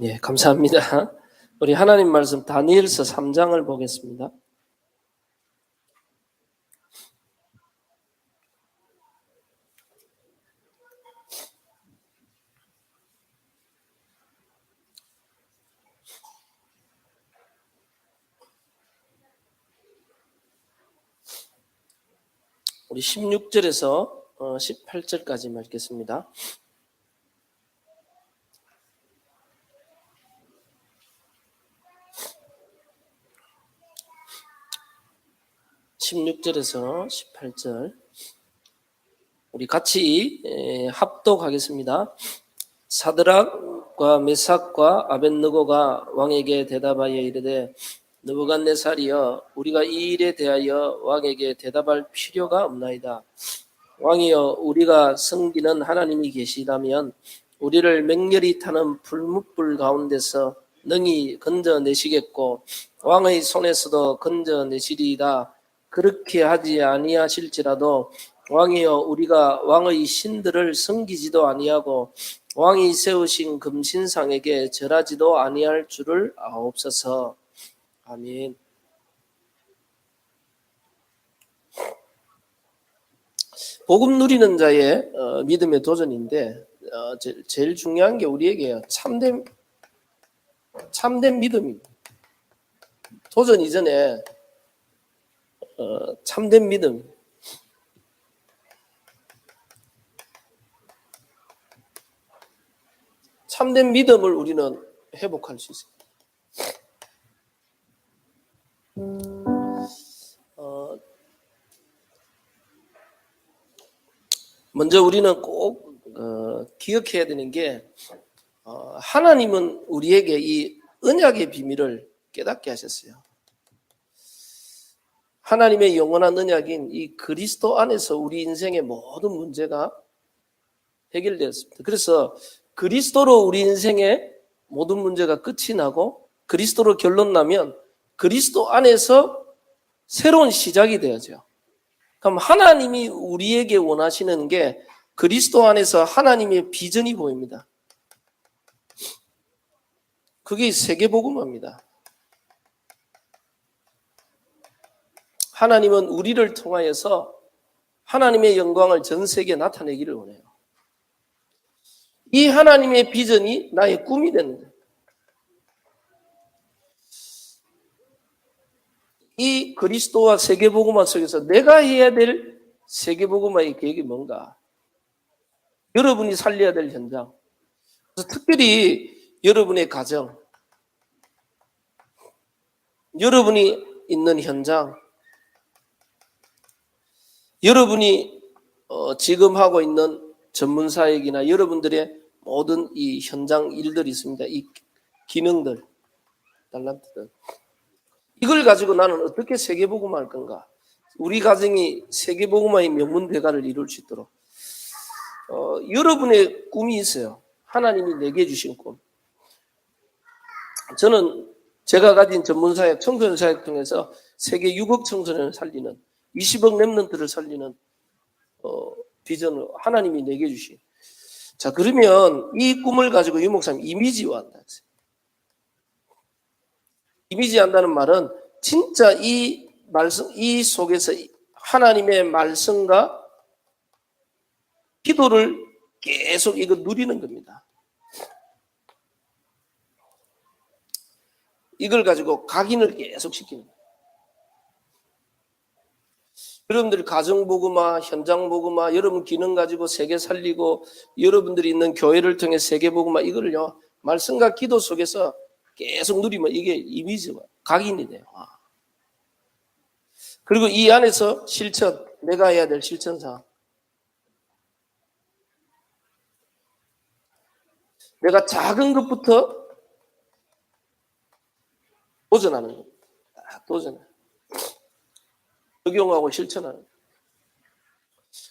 예, 감사합니다. 우리 하나님 말씀 다니엘서 3장을 보겠습니다. 우리 16절에서 18절까지 읽겠습니다. (16절에서 18절) 우리 같이 합독하겠습니다. 사드락과 메삭과 아벳느고가 왕에게 대답하여 이르되 느부갓네살이여, 우리가 이 일에 대하여 왕에게 대답할 필요가 없나이다. 왕이여, 우리가 섬기는 하나님이 계시다면 우리를 맹렬히 타는 불뭇불 가운데서 능히 건져내시겠고 왕의 손에서도 건져내시리이다. 그렇게 하지 아니하실지라도 왕이여, 우리가 왕의 신들을 섬기지도 아니하고 왕이 세우신 금신상에게 절하지도 아니할 줄을 아옵소서. 아멘. 복음 누리는 자의 믿음의 도전인데 제일 중요한 게 우리에게 참된 믿음입니다. 도전 이전에 참된 믿음. 참된 믿음을 우리는 회복할 수 있습니다. 먼저 우리는 꼭 기억해야 되는 게 하나님은 우리에게 이 언약의 비밀을 깨닫게 하셨어요. 하나님의 영원한 언약인 이 그리스도 안에서 우리 인생의 모든 문제가 해결되었습니다. 그래서 그리스도로 우리 인생의 모든 문제가 끝이 나고 그리스도로 결론 나면 그리스도 안에서 새로운 시작이 되어져요. 그럼 하나님이 우리에게 원하시는 게 그리스도 안에서 하나님의 비전이 보입니다. 그게 세계복음화입니다. 하나님은 우리를 통하여서 하나님의 영광을 전 세계에 나타내기를 원해요. 이 하나님의 비전이 나의 꿈이 되는 거예요. 이 그리스도와 세계복음화 속에서 내가 해야 될 세계복음화의 계획이 뭔가? 여러분이 살려야 될 현장. 그래서 특별히 여러분의 가정, 여러분이 있는 현장, 여러분이 지금 하고 있는 전문사역이나 여러분들의 모든 이 현장 일들이 있습니다. 이 기능들, 달란트들. 이걸 가지고 나는 어떻게 세계복음화 할 건가? 우리 가정이 세계복음화의 명문대가를 이룰 수 있도록 여러분의 꿈이 있어요. 하나님이 내게 주신 꿈. 저는 제가 가진 전문사역, 청소년 사역 통해서 세계 6억 청소년을 살리는 20억 렘넌트를 살리는 비전을 하나님이 내게 주신. 자, 그러면 이 꿈을 가지고 유 목사님 이미지화한다. 이미지한다는 말은 진짜 이 말씀, 이 속에서 하나님의 말씀과 기도를 계속 이거 누리는 겁니다. 이걸 가지고 각인을 계속 시키는 거예요. 여러분들이 가정복음화, 현장복음화, 여러분 기능 가지고 세계 살리고 여러분들이 있는 교회를 통해 세계복음화 이거를요 말씀과 기도 속에서 계속 누리면 이게 이미지가 각인이 돼요. 그리고 이 안에서 실천, 내가 해야 될 실천사항. 내가 작은 것부터 도전하는 겁니다. 도전해. 적용하고 실천하는 거예요.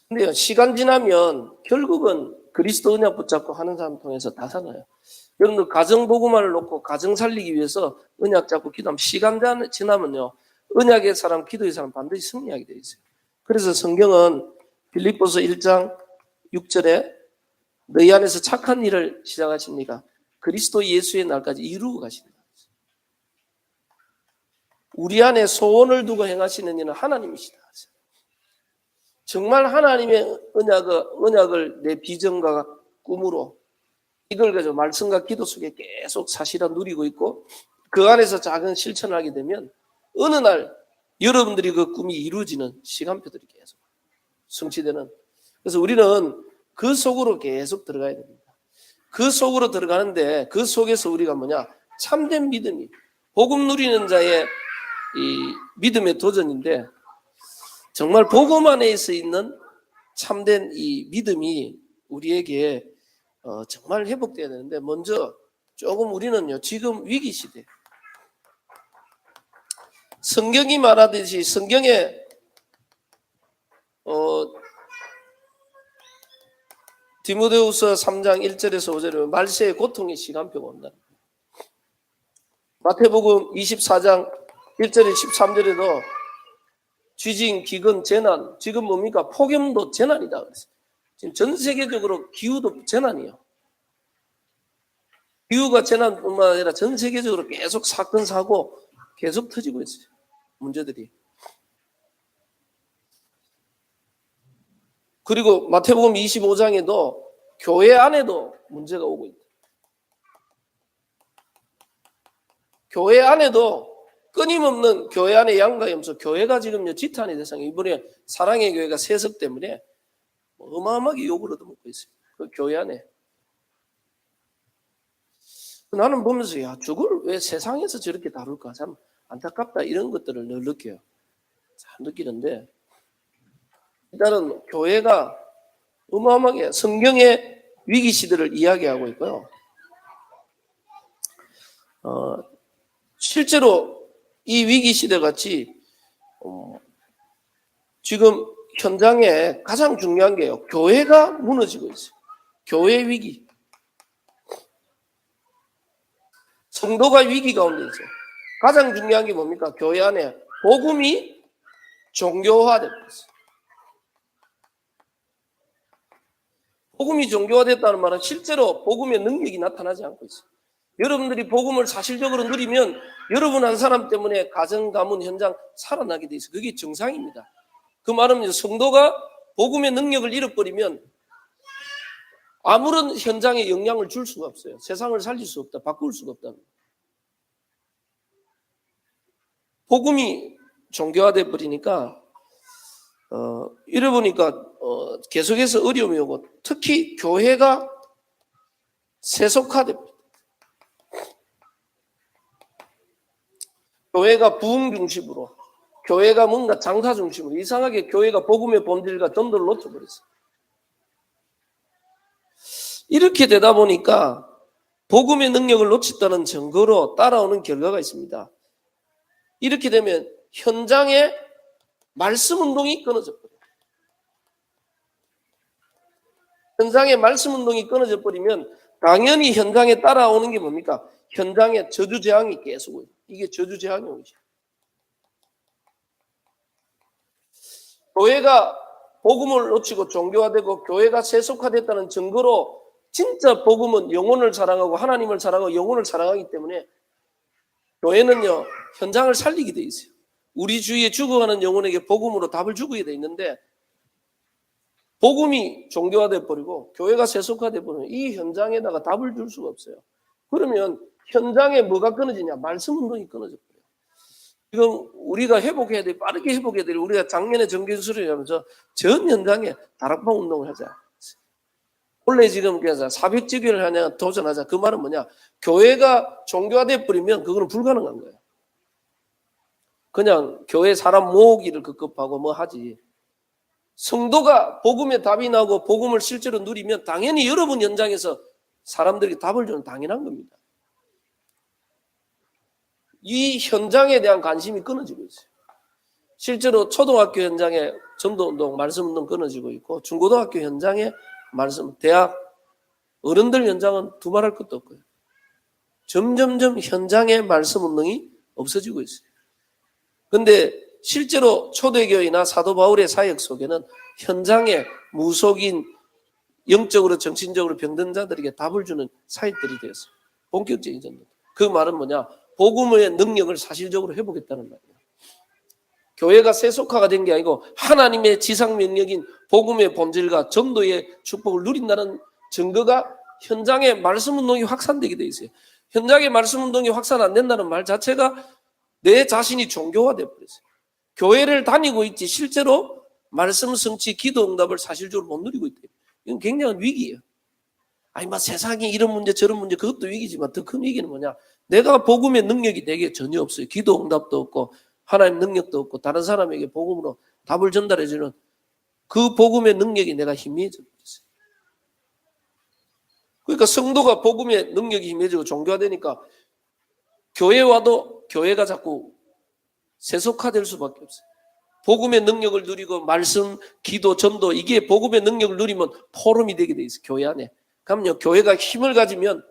근데요, 시간 지나면 결국은 그리스도 언약 붙잡고 하는 사람 통해서 다 살아요. 여러분들 가정복음화를 놓고 가정 살리기 위해서 언약 잡고 기도하면 시간 지나면요 언약의 사람, 기도의 사람 반드시 승리하게 되어 있어요. 그래서 성경은 빌립보서 1장 6절에 너희 안에서 착한 일을 시작하십니까? 그리스도 예수의 날까지 이루고 가신다. 우리 안에 소원을 두고 행하시는 이는 하나님이시다. 정말 하나님의 언약을 내 비전과 꿈으로 이걸 가지고 말씀과 기도 속에 계속 사실화 누리고 있고 그 안에서 작은 실천을 하게 되면 어느 날 여러분들이 그 꿈이 이루어지는 시간표들이 계속 성취되는. 그래서 우리는 그 속으로 계속 들어가야 됩니다. 그 속으로 들어가는데 그 속에서 우리가 뭐냐? 참된 믿음이 복음 누리는 자의 이 믿음의 도전인데 정말 복음 안에서 있는 참된 이 믿음이 우리에게 정말 회복돼야 되는데 먼저 조금 우리는요 지금 위기 시대 성경이 말하듯이 성경에 디모데후서 3장 1절에서 5절에 말세의 고통의 시간표가 온다. 마태복음 24장 1절에 13절에도 쥐진, 기근, 재난, 지금 뭡니까? 폭염도 재난이다 그랬어요. 지금 전 세계적으로 기후도 재난이에요. 기후가 재난뿐만 아니라 전 세계적으로 계속 사건, 사고 계속 터지고 있어요. 문제들이. 그리고 마태복음 25장에도 교회 안에도 문제가 오고 있다. 교회 안에도 끊임없는 교회 안에 양과 염소, 교회가 지금 지탄의 대상이에요. 이번에 사랑의 교회가 세석 때문에 어마어마하게 욕을 얻어먹고 있어요. 그 교회 안에. 나는 보면서 야 저걸 왜 세상에서 저렇게 다룰까 참 안타깝다 이런 것들을 늘 느껴요. 참 느끼는데 일단은 교회가 어마어마하게 성경의 위기 시대를 이야기하고 있고요. 실제로 이 위기 시대 같이 지금 현장에 가장 중요한 게요. 교회가 무너지고 있어요. 교회 위기. 성도가 위기 가운데 있어요. 가장 중요한 게 뭡니까? 교회 안에 복음이 종교화되고 있어요. 복음이 종교화됐다는 말은 실제로 복음의 능력이 나타나지 않고 있어요. 여러분들이 복음을 사실적으로 누리면 여러분 한 사람 때문에 가정, 가문, 현장 살아나게 돼 있어요. 그게 정상입니다. 그 말은 성도가 복음의 능력을 잃어버리면 아무런 현장에 영향을 줄 수가 없어요. 세상을 살릴 수 없다. 바꿀 수가 없다. 복음이 종교화돼 버리니까 이러보니까 계속해서 어려움이 오고 특히 교회가 세속화됩니다. 교회가 부흥 중심으로 교회가 뭔가 장사 중심으로 이상하게 교회가 복음의 본질과 전도를 놓쳐버렸어요. 이렇게 되다 보니까 복음의 능력을 놓쳤다는 증거로 따라오는 결과가 있습니다. 이렇게 되면 현장에 말씀 운동이 끊어져 버려요. 현장에 말씀 운동이 끊어져 버리면 당연히 현장에 따라오는 게 뭡니까? 현장에 저주재앙이 계속 오요. 이게 저주재앙이 오죠. 교회가 복음을 놓치고 종교화되고 교회가 세속화됐다는 증거로 진짜 복음은 영혼을 사랑하고 하나님을 사랑하고 영혼을 사랑하기 때문에 교회는요 현장을 살리게 돼 있어요. 우리 주위에 죽어가는 영혼에게 복음으로 답을 주게 돼 있는데 복음이 종교화돼 버리고 교회가 세속화돼 버리면 이 현장에다가 답을 줄 수가 없어요. 그러면 현장에 뭐가 끊어지냐? 말씀 운동이 끊어져 버려요. 지금 우리가 회복해야 돼, 빠르게 회복해야 돼. 우리가 작년에 정기수술을 하면서 전 현장에 다락방 운동을 하자. 원래 지금 그래서 사백지교를 하냐 도전하자. 그 말은 뭐냐? 교회가 종교화돼 버리면 그거는 불가능한 거예요. 그냥 교회 사람 모으기를 급급하고 뭐 하지. 성도가 복음에 답이 나고 복음을 실제로 누리면 당연히 여러분 현장에서 사람들이 답을 주는 당연한 겁니다. 이 현장에 대한 관심이 끊어지고 있어요. 실제로 초등학교 현장에 전도운동, 말씀운동 끊어지고 있고 중고등학교 현장에 말씀, 대학, 어른들 현장은 두말할 것도 없고요. 점점점 현장에 말씀운동이 없어지고 있어요. 그런데 실제로 초대교회나 사도 바울의 사역 속에는 현장에 무속인 영적으로 정신적으로 병든 자들에게 답을 주는 사역들이 되었어요. 본격적인 전도. 그 말은 뭐냐? 복음의 능력을 사실적으로 회복했다는 말이에요. 교회가 세속화가 된 게 아니고 하나님의 지상 명령인 복음의 본질과 전도의 축복을 누린다는 증거가 현장의 말씀 운동이 확산되게 돼 있어요. 현장의 말씀 운동이 확산 안 된다는 말 자체가 내 자신이 종교화돼 버렸어요. 교회를 다니고 있지 실제로 말씀 성취, 기도 응답을 사실적으로 못 누리고 있대요. 이건 굉장한 위기예요. 아니 막 세상에 이런 문제 저런 문제 그것도 위기지만 더 큰 위기는 뭐냐? 내가 복음의 능력이 내게 전혀 없어요. 기도 응답도 없고 하나님 능력도 없고 다른 사람에게 복음으로 답을 전달해주는 그 복음의 능력이 내가 희미해져 버렸어요. 그러니까 성도가 복음의 능력이 희미해지고 종교화되니까 교회 와도 교회가 자꾸 세속화될 수밖에 없어요. 복음의 능력을 누리고 말씀, 기도, 전도 이게 복음의 능력을 누리면 포럼이 되게 돼 있어요. 교회 안에. 그럼요. 교회가 힘을 가지면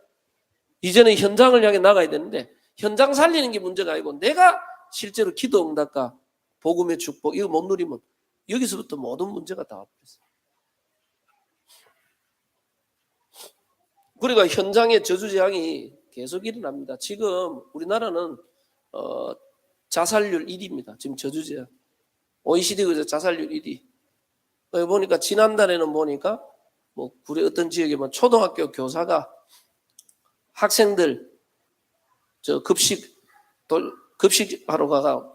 이제는 현장을 향해 나가야 되는데 현장 살리는 게 문제가 아니고 내가 실제로 기도 응답과 복음의 축복 이거 못 누리면 여기서부터 모든 문제가 다 와버렸어요. 그러니까 현장의 저주재앙이 계속 일어납니다. 지금 우리나라는 자살률 1위입니다. 지금 저주재앙. OECD 그저 자살률 1위. 여기 보니까 지난달에는 보니까 뭐 우리 어떤 지역에 초등학교 교사가 학생들 저 급식하러 가가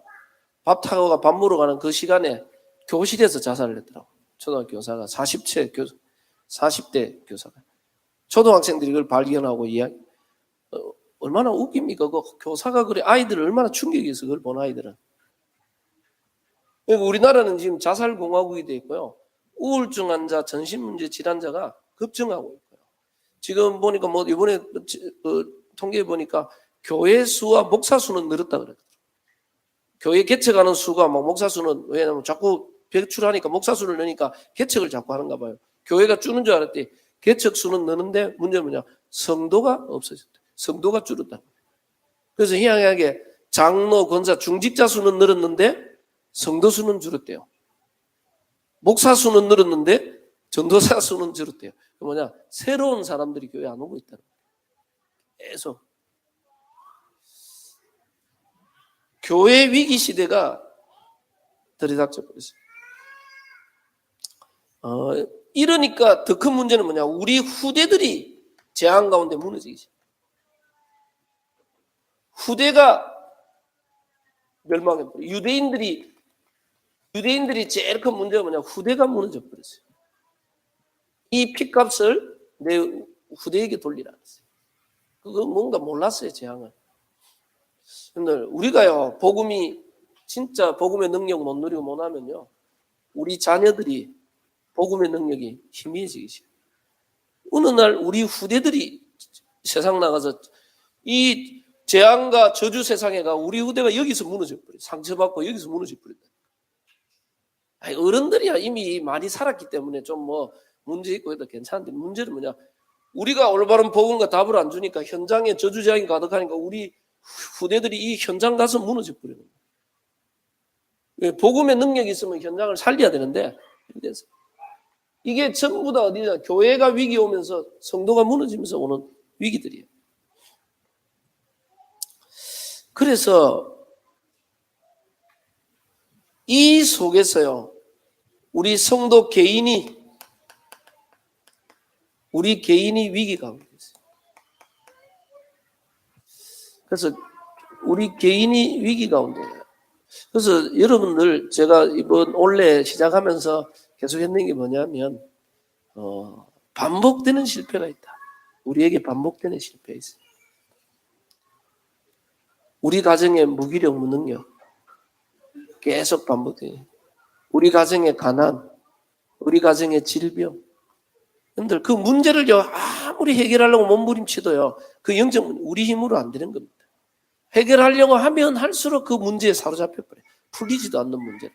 밥 타고 가 밥 먹으러 가는 그 시간에 교실에서 자살을 했더라고. 초등학교 교사가 40대 교사가. 초등학생들이 그걸 발견하고 이야기. 얼마나 웃깁니까? 그 교사가 그래 아이들을 얼마나 충격이 있어 그걸 본 아이들은. 우리나라는 지금 자살공화국이 돼 있고요. 우울증 환자, 정신문제 질환자가 급증하고 있고요. 지금 보니까 뭐 이번에 통계 보니까 교회 수와 목사 수는 늘었다 그러더라고요. 교회 개척하는 수가 막 목사 수는 왜냐면 자꾸 배출하니까 목사 수를 넣으니까 개척을 자꾸 하는가 봐요. 교회가 주는 줄 알았더니 개척 수는 느는데 문제는 뭐냐? 성도가 없어졌다. 성도가 줄었다. 그래서 희한하게 장로, 권사, 중직자 수는 늘었는데 성도 수는 줄었대요. 목사 수는 늘었는데 전도사 수는 줄었대요. 뭐냐? 새로운 사람들이 교회 안 오고 있다는 거예요. 계속. 교회 위기 시대가 들이닥쳐 버렸어요. 이러니까 더 큰 문제는 뭐냐? 우리 후대들이 재앙 가운데 무너지기. 후대가 멸망해버려요. 유대인들이 제일 큰 문제가 뭐냐? 후대가 무너져 버렸어요. 이 핏값을 내 후대에게 돌리라 그랬어요. 그거 뭔가 몰랐어요, 재앙을. 근데 우리가요, 진짜 복음의 능력 못 누리고 못 하면요, 우리 자녀들이 복음의 능력이 희미해지기 시작해요. 어느 날 우리 후대들이 세상 나가서 이 재앙과 저주 세상에 가 우리 후대가 여기서 무너져 버려요. 상처받고 여기서 무너져 버린다. 아니, 어른들이야 이미 많이 살았기 때문에 좀 뭐 문제 있고 해도 괜찮은데 문제는 뭐냐? 우리가 올바른 복음과 답을 안 주니까 현장에 저주 재앙이 가득하니까 우리 후대들이 이 현장 가서 무너져 버리는 거예요. 복음의 능력이 있으면 현장을 살려야 되는데 이게 전부 다 어디냐? 교회가 위기 오면서 성도가 무너지면서 오는 위기들이에요. 그래서 이 속에서요, 우리 성도 개인이 위기 가운데 있어요. 그래서 우리 개인이 위기 가운데예요. 그래서 여러분들 제가 이번 올해 시작하면서 계속 했는 게 뭐냐면 반복되는 실패가 있다. 우리에게 반복되는 실패가 있어요. 우리 가정의 무기력, 무능력 계속 반복돼요. 우리 가정의 가난, 우리 가정의 질병. 여러분들 그 문제를요 아무리 해결하려고 몸부림치도요 그 영적 문제 우리 힘으로 안 되는 겁니다. 해결하려고 하면 할수록 그 문제에 사로잡혀 버려요. 풀리지도 않는 문제를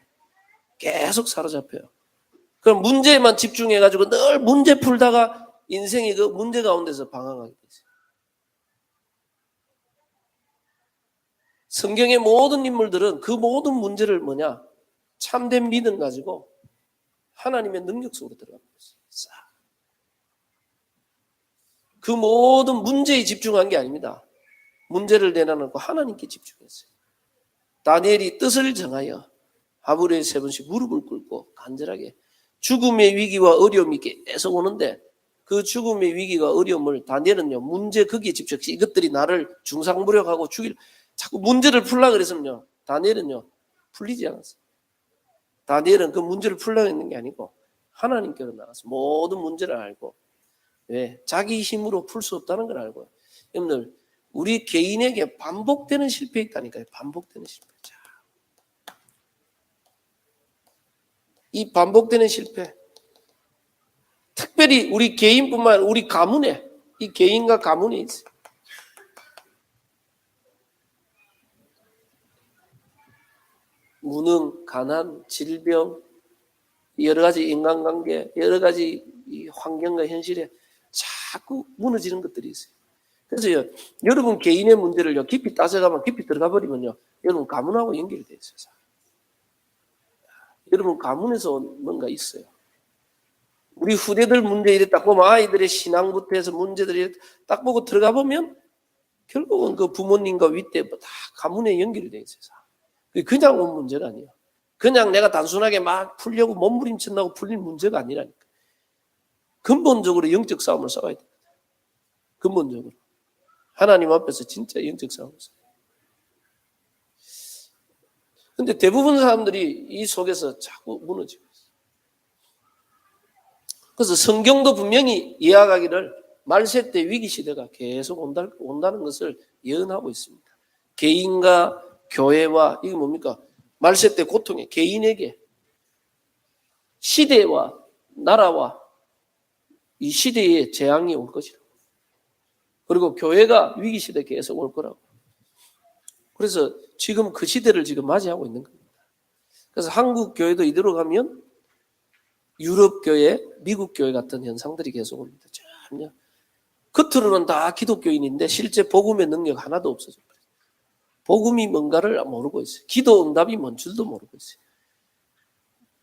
계속 사로잡혀요. 그럼 문제에만 집중해가지고 늘 문제 풀다가 인생이 그 문제 가운데서 방황하게 되죠. 성경의 모든 인물들은 그 모든 문제를 뭐냐? 참된 믿음 가지고 하나님의 능력 속으로 들어가는 거죠. 그 모든 문제에 집중한 게 아닙니다. 문제를 내려놓고 하나님께 집중했어요. 다니엘이 뜻을 정하여 하루에 3번씩 무릎을 꿇고 간절하게 죽음의 위기와 어려움이 계속 오는데 그 죽음의 위기와 어려움을 다니엘은요 문제 거기에 집중해서 이것들이 나를 중상무력하고 죽일 자꾸 문제를 풀려고 그랬으면요 다니엘은요 풀리지 않았어요. 다니엘은 그 문제를 풀려고 했는 게 아니고 하나님께로 나가서 모든 문제를 알고 왜? 자기 힘으로 풀 수 없다는 걸 알고 여러분들 우리 개인에게 반복되는 실패 있다니까요. 반복되는 실패. 이 반복되는 실패 특별히 우리 개인뿐만 아니라 우리 가문에 이 개인과 가문에 있어요. 무능, 가난, 질병, 여러 가지 인간관계, 여러 가지 이 환경과 현실에 자꾸 무너지는 것들이 있어요. 그래서 여러분 개인의 문제를 깊이 따져가면 깊이 들어가 버리면요, 여러분 가문하고 연결이 돼 있어요. 여러분 가문에서 뭔가 있어요. 우리 후대들 문제 이래 딱 보면 아이들의 신앙부터 해서 문제들이 딱 보고 들어가 보면 결국은 그 부모님과 윗대 다 가문에 연결이 돼 있어요. 그냥 온 문제가 아니에요. 그냥 내가 단순하게 막 풀려고 몸부림친다고 풀린 문제가 아니라니까. 근본적으로 영적 싸움을 싸워야 돼요. 근본적으로. 하나님 앞에서 진짜 영적 싸움을 싸워야 돼요. 근데 대부분 사람들이 이 속에서 자꾸 무너지고 있어요. 그래서 성경도 분명히 이야기하기를 말세 때 위기 시대가 계속 온다는 것을 예언하고 있습니다. 개인과 교회와 이게 뭡니까? 말세 때 고통에 개인에게 시대와 나라와 이 시대에 재앙이 올 것이라고. 그리고 교회가 위기 시대 계속 올 거라고. 그래서 지금 그 시대를 지금 맞이하고 있는 겁니다. 그래서 한국 교회도 이대로 가면 유럽 교회, 미국 교회 같은 현상들이 계속 옵니다. 전혀. 겉으로는 다 기독교인인데 실제 복음의 능력 하나도 없어져. 복음이 뭔가를 모르고 있어요. 기도 응답이 뭔 줄도 모르고 있어요.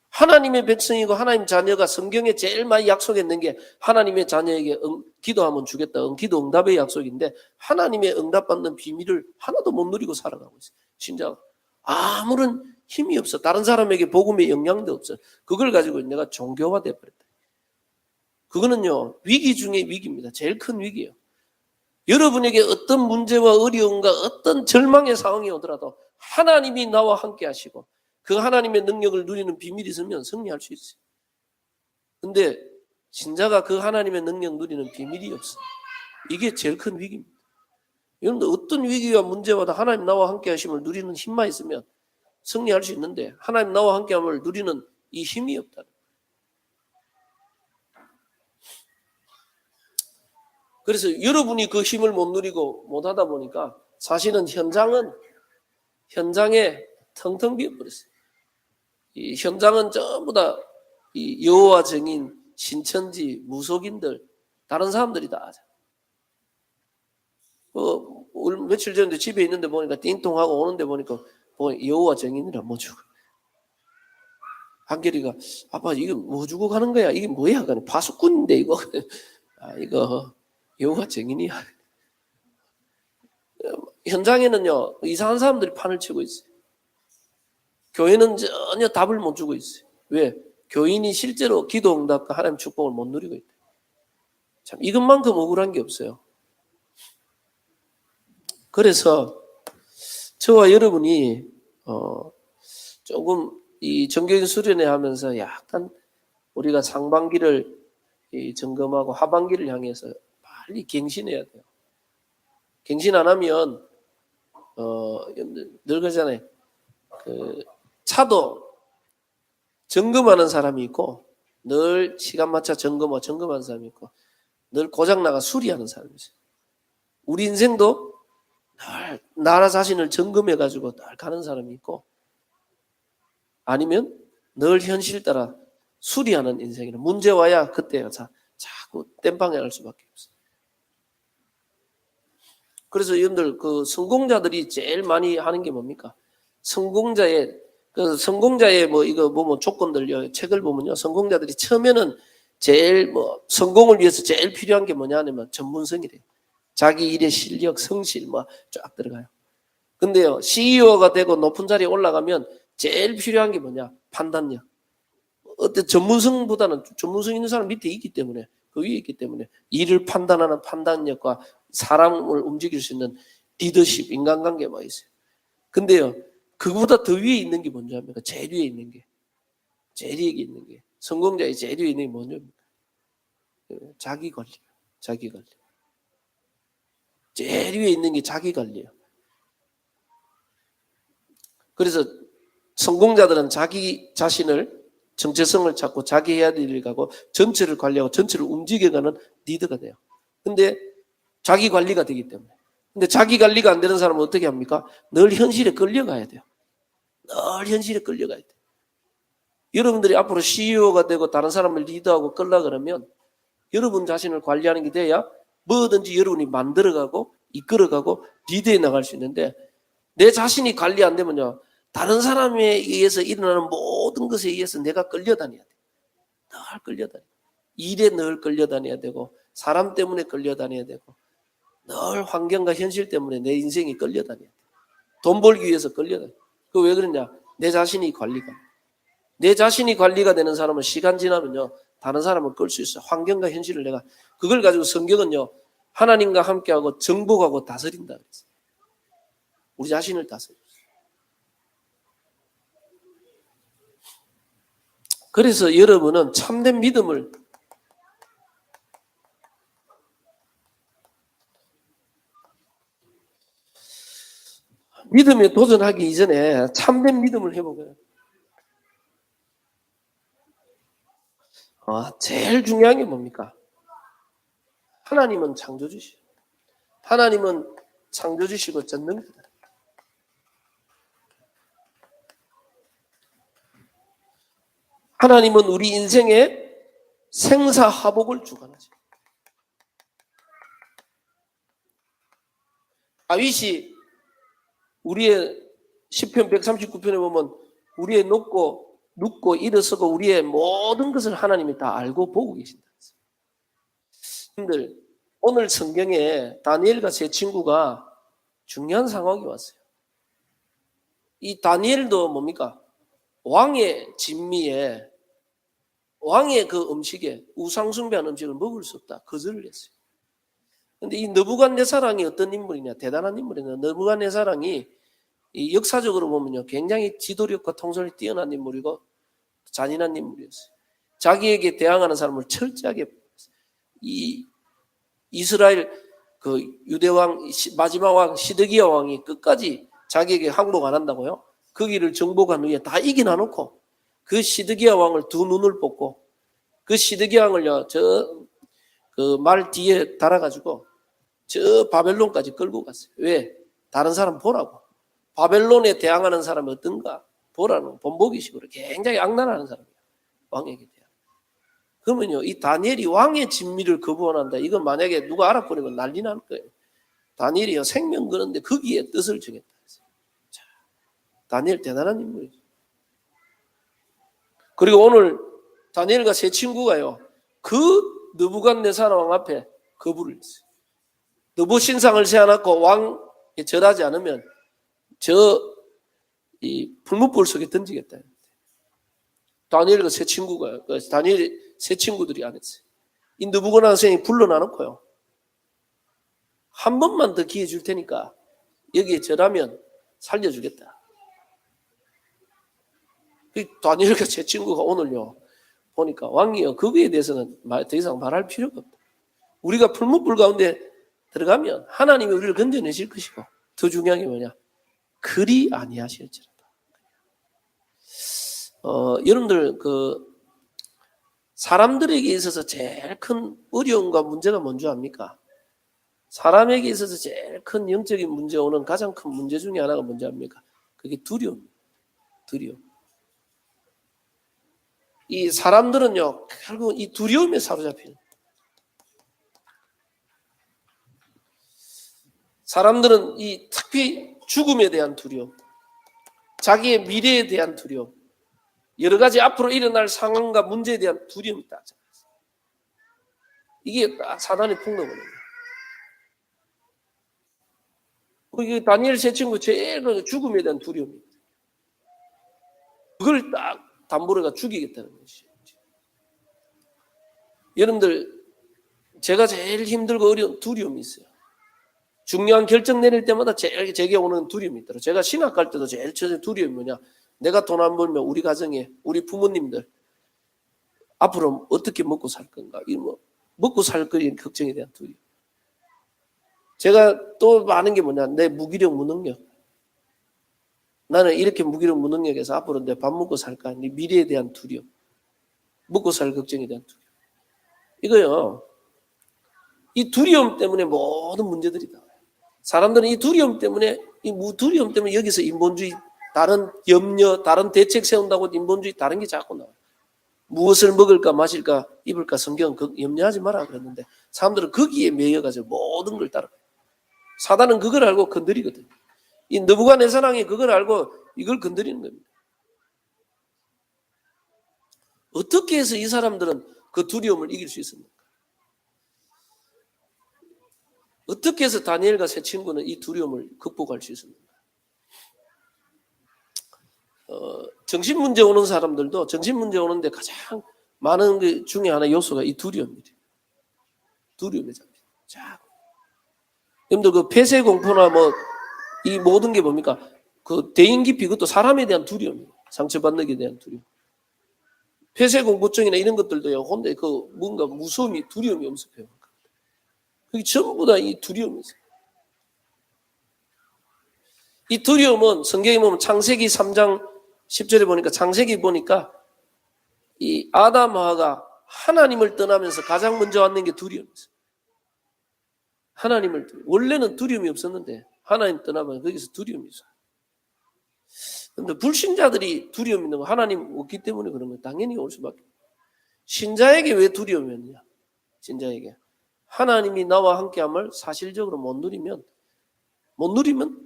하나님의 백성이고 하나님 자녀가 성경에 제일 많이 약속했는 게 하나님의 자녀에게 기도하면 주겠다. 기도 응답의 약속인데 하나님의 응답받는 비밀을 하나도 못 누리고 살아가고 있어요. 진짜 아무런 힘이 없어. 다른 사람에게 복음의 영향도 없어. 그걸 가지고 내가 종교화돼 버렸다. 그거는요 위기 중에 위기입니다. 제일 큰 위기예요. 여러분에게 어떤 문제와 어려움과 어떤 절망의 상황이 오더라도 하나님이 나와 함께 하시고 그 하나님의 능력을 누리는 비밀이 있으면 승리할 수 있어요. 근데 신자가 그 하나님의 능력 누리는 비밀이 없어. 이게 제일 큰 위기입니다. 여러분들 어떤 위기와 문제와도 하나님 나와 함께 하심을 누리는 힘만 있으면 승리할 수 있는데 하나님 나와 함께 함을 누리는 이 힘이 없다. 그래서 여러분이 그 힘을 못 누리고 못 하다 보니까 사실은 현장에 텅텅 비어버렸어요. 이 현장은 전부 다 이 여호와 증인, 신천지, 무속인들, 다른 사람들이 다 하죠. 며칠 전에 집에 있는데 보니까 띵통하고 오는데 보니까 여호와 증인이라 뭐 주고. 한결이가 아빠 이거 뭐 주고 가는 거야? 이게 뭐야? 파수꾼인데 이거. 이거 여호와 증인이야. 현장에는요 이상한 사람들이 판을 치고 있어요. 교회는 전혀 답을 못 주고 있어요. 왜? 교인이 실제로 기도 응답과 하나님 축복을 못 누리고 있다. 참 이것만큼 억울한 게 없어요. 그래서 저와 여러분이 조금 이 정교인 수련회 하면서 약간 우리가 상반기를 점검하고 하반기를 향해서 빨리 갱신해야 돼요. 갱신 안 하면 늘 그러잖아요. 그 차도 점검하는 사람이 있고 늘 시간 맞춰 점검하는 사람이 있고 늘 고장나가 수리하는 사람이 있어요. 우리 인생도 늘 나라 자신을 점검해가지고 늘 가는 사람이 있고 아니면 늘 현실 따라 수리하는 인생이라 문제 와야 그때 자꾸 땜빵해갈 수밖에 없어요. 그래서 여러분들 그 성공자들이 제일 많이 하는 게 뭡니까? 성공자의 뭐 이거 보면 조건들 책을 보면요 성공자들이 처음에는 제일 성공을 위해서 제일 필요한 게 뭐냐면 전문성이래요. 자기 일의 실력, 성실 쫙 들어가요. 근데요, CEO가 되고 높은 자리에 올라가면 제일 필요한 게 뭐냐? 판단력. 어때 전문성보다는 전문성 있는 사람 밑에 있기 때문에 그 위에 있기 때문에 일을 판단하는 판단력과 사람을 움직일 수 있는 리더십, 인간관계가 있어요. 근데요, 그보다 더 위에 있는 게 뭔지 압니까? 제일 위에 있는 게. 제일 위에 있는 게. 성공자의 제일 위에 있는 게 뭐냐면 자기 관리. 자기 관리. 제일 위에 있는 게 자기 관리예요. 그래서 성공자들은 자기 자신을 정체성을 찾고 자기 해야 될 일을 가고 전체를 관리하고 전체를 움직여가는 리더가 돼요. 근데 자기 관리가 되기 때문에. 근데 자기 관리가 안 되는 사람은 어떻게 합니까? 늘 현실에 끌려가야 돼요. 늘 현실에 끌려가야 돼요. 여러분들이 앞으로 CEO가 되고 다른 사람을 리더하고 끌라 그러면 여러분 자신을 관리하는 게 돼야 뭐든지 여러분이 만들어가고 이끌어가고 리드해 나갈 수 있는데 내 자신이 관리 안 되면요. 다른 사람에 의해서 일어나는 모든 것에 의해서 내가 끌려다녀야 돼. 늘 끌려다녀. 일에 늘 끌려다녀야 되고 사람 때문에 끌려다녀야 되고 늘 환경과 현실 때문에 내 인생이 끌려다녀야 돼. 돈 벌기 위해서 끌려다녀. 그 왜 그러냐? 내 자신이 관리가. 내 자신이 관리가 되는 사람은 시간 지나면요. 다른 사람을 끌 수 있어. 환경과 현실을 내가. 그걸 가지고 성경은요. 하나님과 함께하고 정복하고 다스린다 그랬어요. 우리 자신을 다스려. 그래서 여러분은 참된 믿음을 믿음에 도전하기 이전에 참된 믿음을 해보고요. 제일 중요한 게 뭡니까? 하나님은 창조주시고 하나님은 창조주시고 전능자다. 하나님은 우리 인생에 생사화복을 주관하죠. 다윗이 우리의 시편 139편에 보면 우리의 눕고 일어서고 우리의 모든 것을 하나님이 다 알고 보고 계신다. 여러분들 오늘 성경에 다니엘과 세 친구가 중요한 상황이 왔어요. 이 다니엘도 뭡니까? 왕의 진미에 왕의 그 음식에 우상숭배한 음식을 먹을 수 없다. 거절을 했어요. 그런데 이 느부갓네살이 어떤 인물이냐? 대단한 인물이냐? 느부갓네살이 이 역사적으로 보면요, 굉장히 지도력과 통솔이 뛰어난 인물이고 잔인한 인물이었어요. 자기에게 대항하는 사람을 철저하게 이 이스라엘 그 유대 왕 마지막 왕 시드기야 왕이 끝까지 자기에게 항복 안 한다고요? 거기를 정복한 후에 다 이기나 놓고 그 시드기야 왕을 두 눈을 뽑고 그 시드기야 왕을요 저 그 말 뒤에 달아가지고 저 바벨론까지 끌고 갔어요. 왜? 다른 사람 보라고. 바벨론에 대항하는 사람이 어떤가 보라는 본보기식으로 굉장히 악랄한 사람이에요. 왕에게 대항. 그러면요 이 다니엘이 왕의 진미를 거부한다. 이건 만약에 누가 알아버리면 난리 날 거예요. 다니엘이요 생명 거는데 거기에 뜻을 정했다. 자, 다니엘 대단한 인물이죠. 그리고 오늘 다니엘과 세 친구가요 그 느부갓네살 왕 앞에 거부를 했어요. 느부 신상을 세워놓고 왕에 절하지 않으면 이 풀무불 속에 던지겠다. 다니엘과 세 친구가 다니엘 세 친구들이 안 했어요. 이 느부갓네살이 불러놔놓고요. 한 번만 더 기회 줄 테니까 여기에 절하면 살려주겠다. 다니엘과 제 친구가 오늘요 보니까 왕이요 거기에 대해서는 더 이상 말할 필요가 없다. 우리가 풀무불 가운데 들어가면 하나님이 우리를 건져내실 것이고 더 중요한 게 뭐냐? 그리 아니하실지라도. 여러분들 그 사람들에게 있어서 제일 큰 어려움과 문제가 뭔지 압니까? 사람에게 있어서 제일 큰 영적인 문제 오는 가장 큰 문제 중에 하나가 뭔지 압니까? 그게 두려움. 이 사람들은요 결국 이 두려움에 사로잡혀요. 사람들은 이 특히 죽음에 대한 두려움, 자기의 미래에 대한 두려움, 여러 가지 앞으로 일어날 상황과 문제에 대한 두려움이 있다. 이게 딱 사단의 폭로거든요. 이게 다니엘 세 친구 제일 죽음에 대한 두려움입니다. 그걸 딱 담보로가 죽이겠다는 것이죠. 여러분들, 제가 제일 힘들고 어려운 두려움이 있어요. 중요한 결정 내릴 때마다 제일 제게 오는 두려움이 있더라고요. 제가 신학 갈 때도 제일 처음 두려움이 뭐냐? 내가 돈 안 벌면 우리 가정에, 우리 부모님들 앞으로 어떻게 먹고 살 건가? 이 먹고 살 거에 걱정에 대한 두려움. 제가 또 많은 게 뭐냐? 내 무기력, 무능력. 나는 이렇게 무기력, 무능력에서 앞으로 내 밥 먹고 살까? 네 미래에 대한 두려움. 먹고 살 걱정에 대한 두려움. 이거요. 이 두려움 때문에 모든 문제들이 나와요. 사람들은 이 두려움 때문에, 두려움 때문에 여기서 인본주의, 다른 염려, 다른 대책 세운다고 인본주의 다른 게 자꾸 나와요. 무엇을 먹을까, 마실까, 입을까, 성경은 염려하지 마라 그랬는데 사람들은 거기에 매여가지고 모든 걸 따라가요. 사단은 그걸 알고 건드리거든요. 이 느부갓네살왕이 그걸 알고 이걸 건드리는 겁니다. 어떻게 해서 이 사람들은 그 두려움을 이길 수 있습니까? 어떻게 해서 다니엘과 세 친구는 이 두려움을 극복할 수 있습니까? 정신문제 오는 사람들도 정신문제 오는데 가장 많은 것 중에 하나 요소가 이 두려움이에요. 두려움에 잡힙니다. 자, 여러분들 그 폐쇄공포나 이 모든 게 뭡니까? 그 대인기피, 그것도 사람에 대한 두려움이에요. 상처받는 게 대한 두려움. 폐쇄공포증이나 이런 것들도요, 혼자 뭔가 무서움이, 두려움이 엄습해요. 그게 전부 다 이 두려움이죠. 이 두려움은 성경에 보면 창세기 3장 10절에 보니까, 창세기 보니까 이 아담 하와가 하나님을 떠나면서 가장 먼저 왔는 게 두려움이었어요. 하나님을, 원래는 두려움이 없었는데 하나님 떠나면 거기서 두려움이 있어요. 그런데 불신자들이 두려움이 있는 거, 하나님 없기 때문에 그런 거예요. 당연히 올 수밖에. 신자에게 왜 두려움이 없냐? 신자에게 하나님이 나와 함께함을 사실적으로 못 누리면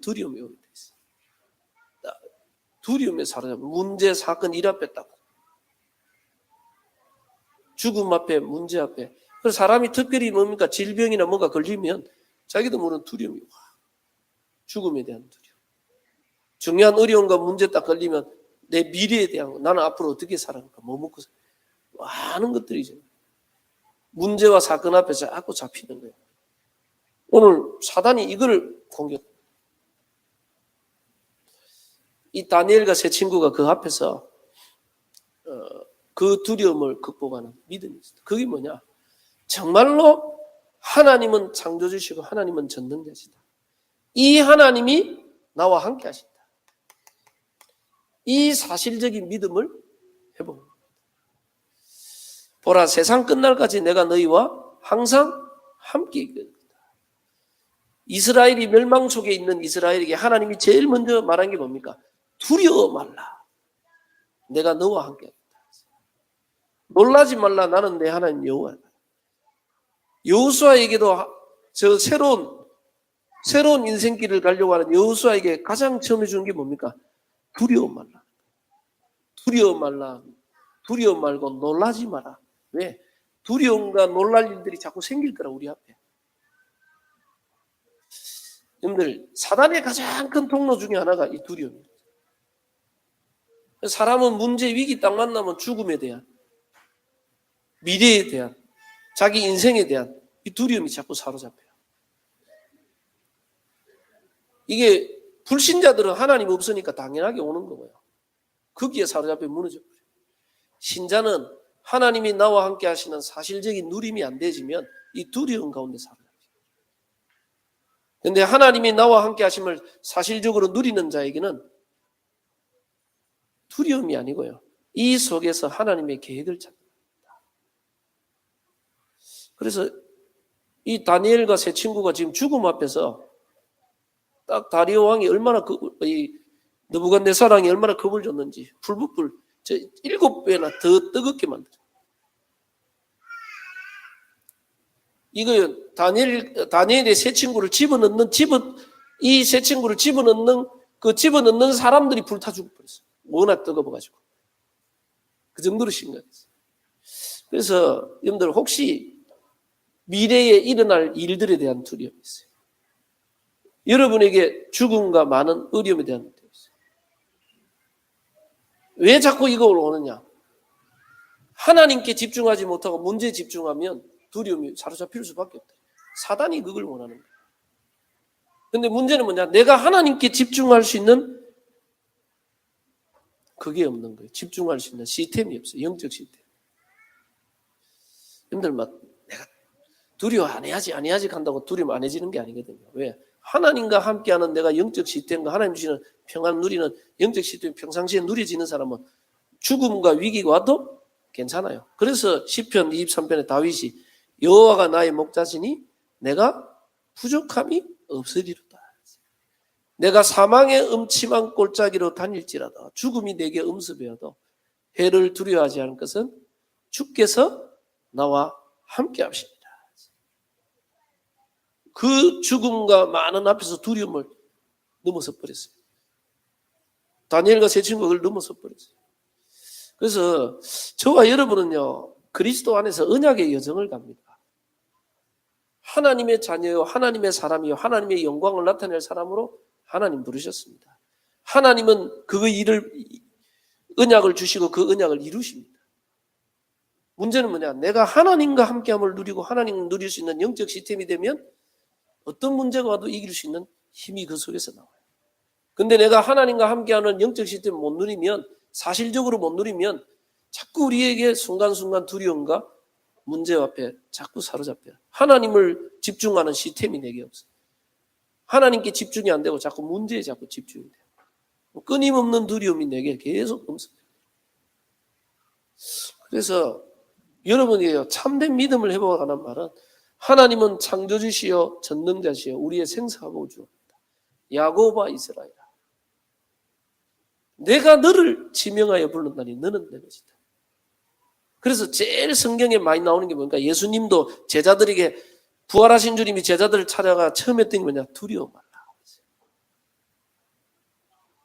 두려움이 오게 돼 있어요. 두려움에 사로잡혀 문제, 사건, 일 앞에 딱 죽음 앞에, 문제 앞에. 그래서 사람이 특별히 뭡니까? 질병이나 뭐가 걸리면 자기도 모르는 두려움이 와. 죽음에 대한 두려움. 중요한 어려움과 문제 딱 걸리면 내 미래에 대한 거, 나는 앞으로 어떻게 살아갈까? 뭐 먹고 살까? 많은 것들이죠. 문제와 사건 앞에 자꾸 잡히는 거예요. 오늘 사단이 이걸 공격. 이 다니엘과 세 친구가 그 앞에서 그 두려움을 극복하는 믿음이 있어요. 그게 뭐냐? 정말로 하나님은 창조주시고 하나님은 전능자시다. 이 하나님이 나와 함께 하신다. 이 사실적인 믿음을 해봅니다. 보라, 세상 끝날까지 내가 너희와 항상 함께 있겠다. 이스라엘이 멸망 속에 있는 이스라엘에게 하나님이 제일 먼저 말한 게 뭡니까? 두려워 말라. 내가 너와 함께 하겠다. 놀라지 말라. 나는 내 하나님 여호와다. 여호수아에게도 저 새로운 인생길을 가려고 하는 여호수아에게 가장 처음에 주는 게 뭡니까? 두려워 말라. 두려워 말라. 두려워 말고 놀라지 마라. 왜? 두려움과 놀랄 일들이 자꾸 생길 거라, 우리 앞에. 여러분들, 사단의 가장 큰 통로 중에 하나가 이 두려움입니다. 사람은 문제, 위기 딱 만나면 죽음에 대한, 미래에 대한, 자기 인생에 대한 이 두려움이 자꾸 사로잡혀요. 이게 불신자들은 하나님 없으니까 당연하게 오는 거고요. 거기에 사로잡혀 무너져버려요. 신자는 하나님이 나와 함께 하시는 사실적인 누림이 안 되지면 이 두려움 가운데 사로잡혀요. 그런데 하나님이 나와 함께 하심을 사실적으로 누리는 자에게는 두려움이 아니고요, 이 속에서 하나님의 계획을 찾습니다. 그래서 이 다니엘과 세 친구가 지금 죽음 앞에서 딱 다리오 왕이 얼마나 느부갓네살왕이 얼마나 겁을 줬는지 불붙불 7배나 더 뜨겁게 만들어요. 이거 다니엘의 세 친구를 이 세 친구를 집어넣는 사람들이 불타 죽어버렸어요. 워낙 뜨거워가지고. 그 정도로 심각했어요. 그래서 여러분들 혹시 미래에 일어날 일들에 대한 두려움이 있어요. 여러분에게 죽음과 많은 어려움에 대한 두려움이 있어요. 왜 자꾸 이걸 오느냐? 하나님께 집중하지 못하고 문제에 집중하면 두려움이 사로잡힐 수밖에 없다. 사단이 그걸 원하는 거예요. 근데 문제는 뭐냐? 내가 하나님께 집중할 수 있는 그게 없는 거예요. 집중할 수 있는 시스템이 없어요. 영적 시스템. 여러분들 막 내가 두려워 안 해야지 간다고 두려움 안 해지는 게 아니거든요. 왜? 하나님과 함께하는 내가 영적 시스템과 하나님 주시는 평안 누리는 영적 시스템 평상시에 누려지는 사람은 죽음과 위기가 와도 괜찮아요. 그래서 시편 23편에 다윗이 여호와가 나의 목자시니 내가 부족함이 없으리로다. 내가 사망의 음침한 골짜기로 다닐지라도 죽음이 내게 음습하여도 해를 두려워하지 않을 것은 주께서 나와 함께 하십니다. 그 죽음과 많은 앞에서 두려움을 넘어서 버렸어요. 다니엘과 세 친구가 그걸 넘어서 버렸어요. 그래서 저와 여러분은요, 그리스도 안에서 언약의 여정을 갑니다. 하나님의 자녀요, 하나님의 사람이요, 하나님의 영광을 나타낼 사람으로 하나님 부르셨습니다. 하나님은 그 일을, 언약을 주시고 그 언약을 이루십니다. 문제는 뭐냐? 내가 하나님과 함께함을 누리고 하나님을 누릴 수 있는 영적 시스템이 되면 어떤 문제가 와도 이길 수 있는 힘이 그 속에서 나와요. 근데 내가 하나님과 함께하는 영적 시스템을 못 누리면, 사실적으로 못 누리면 자꾸 우리에게 순간순간 두려움과 문제 앞에 자꾸 사로잡혀요. 하나님을 집중하는 시스템이 내게 없어요. 하나님께 집중이 안 되고 자꾸 문제에 자꾸 집중이 돼요. 끊임없는 두려움이 내게 계속 엄습해요. 그래서 여러분이 참된 믿음을 회복하는 말은 하나님은 창조주시여 전능자시여 우리의 생사하고 주옵니다. 야곱아 이스라엘아, 내가 너를 지명하여 불렀나니 너는 내 것이다. 그래서 제일 성경에 많이 나오는 게 뭔가, 예수님도 제자들에게, 부활하신 주님이 제자들을 찾아가 처음 했던 게 뭐냐? 두려워 말라.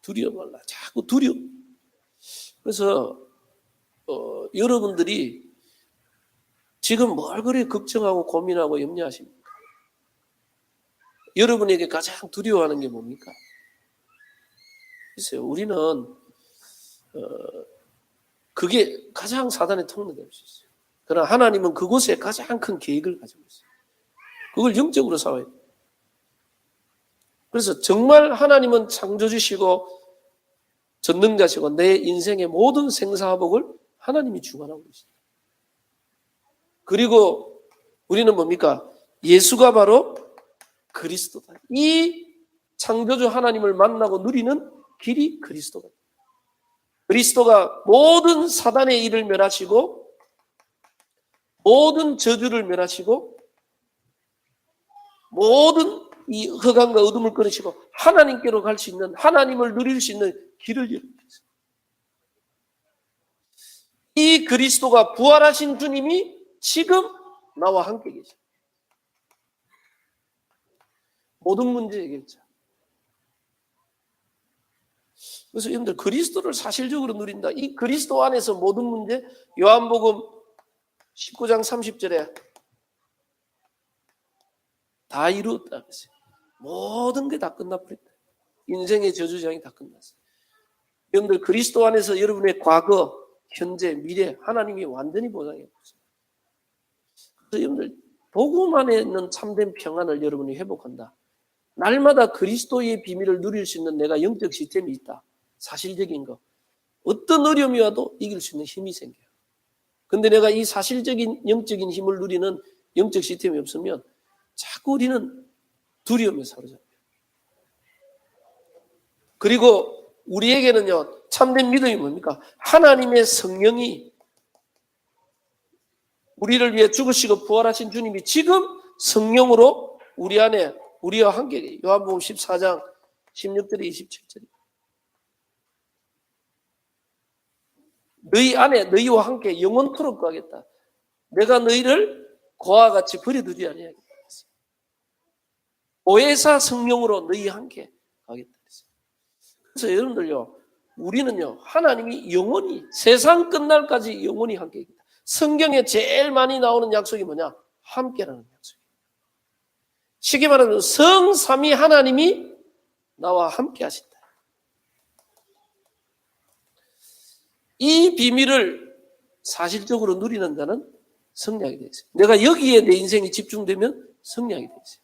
두려워 말라. 자꾸 두려워. 그래서 여러분들이 지금 뭘 그리 걱정하고 고민하고 염려하십니까? 여러분에게 가장 두려워하는 게 뭡니까? 글쎄요, 우리는 그게 가장 사단의 통로가 될 수 있어요. 그러나 하나님은 그곳에 가장 큰 계획을 가지고 있어요. 그걸 영적으로 싸워야 돼요. 그래서 정말 하나님은 창조주시고 전능자시고 내 인생의 모든 생사화복을 하나님이 주관하고 계십니다. 그리고 우리는 뭡니까? 예수가 바로 그리스도다. 이 창조주 하나님을 만나고 누리는 길이 그리스도다. 그리스도가 모든 사단의 일을 멸하시고 모든 저주를 멸하시고 모든 이 흑암과 어둠을 끊으시고 하나님께로 갈 수 있는, 하나님을 누릴 수 있는 길을 열어주셨어요. 이 그리스도가 부활하신 주님이 지금 나와 함께 계십니다. 모든 문제 해결자. 그래서 여러분들 그리스도를 사실적으로 누린다. 이 그리스도 안에서 모든 문제, 요한복음 19장 30절에 다 이루었다. 모든 게 다 끝나버렸다. 인생의 저주장이 다 끝났어요. 여러분들 그리스도 안에서 여러분의 과거, 현재, 미래 하나님이 완전히 보장해 주셨어요. 그래서 여러분들 복음 안에 있는 참된 평안을 여러분이 회복한다. 날마다 그리스도의 비밀을 누릴 수 있는 내가 영적 시스템이 있다. 사실적인 거. 어떤 어려움이 와도 이길 수 있는 힘이 생겨요. 근데 내가 이 사실적인 영적인 힘을 누리는 영적 시스템이 없으면 자꾸 우리는 두려움에 사로잡혀요. 그리고 우리에게는요, 참된 믿음이 뭡니까? 하나님의 성령이 우리를 위해 죽으시고 부활하신 주님이 지금 성령으로 우리 안에 우리와 함께, 요한복음 14장 16절에 27절에 너희 안에 너희와 함께 영원토록 거하겠다. 내가 너희를 고와 같이 버려두지 아니하겠다. 보혜사 성령으로 너희와 함께 가겠다. 그래서 여러분들요, 우리는요, 하나님이 영원히, 세상 끝날까지 영원히 함께 있다. 성경에 제일 많이 나오는 약속이 뭐냐? 함께라는 약속이에요. 쉽게 말하면 성삼위 하나님이 나와 함께 하신다. 이 비밀을 사실적으로 누리는 자는 승리하게 되어 있어요. 내가 여기에 내 인생이 집중되면 승리하게 되어 있어요.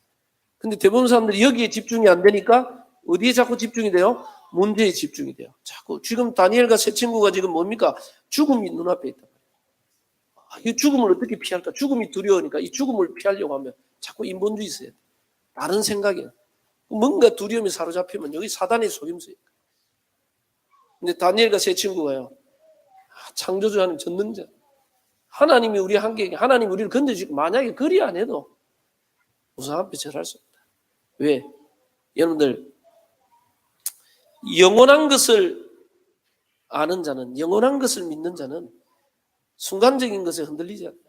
근데 대부분 사람들이 여기에 집중이 안 되니까 어디에 자꾸 집중이 돼요? 문제에 집중이 돼요. 자꾸 지금 다니엘과 세 친구가 지금 뭡니까? 죽음이 눈앞에 있단 말이에요. 이 죽음을 어떻게 피할까? 죽음이 두려우니까 이 죽음을 피하려고 하면 자꾸 인본주의 있어요. 다른 생각이에요. 뭔가 두려움이 사로잡히면 여기 사단의 속임수예요. 근데 다니엘과 세 친구가요. 창조주 하나님 전능자. 하나님이 우리 함께, 하나님이 우리를 건져주고 만약에 그리 안 해도 우상 앞에 절할 수 없다. 왜? 여러분들 영원한 것을 아는 자는, 영원한 것을 믿는 자는 순간적인 것에 흔들리지 않아요.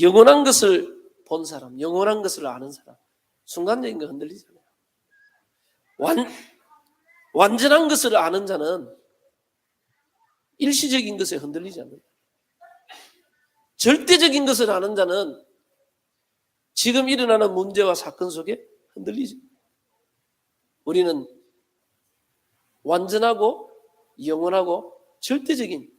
영원한 것을 본 사람, 영원한 것을 아는 사람, 순간적인 거 흔들리지 않아요. 완전한 것을 아는 자는 일시적인 것에 흔들리지 않아요. 절대적인 것을 아는 자는 지금 일어나는 문제와 사건 속에 흔들리지. 우리는 완전하고 영원하고 절대적인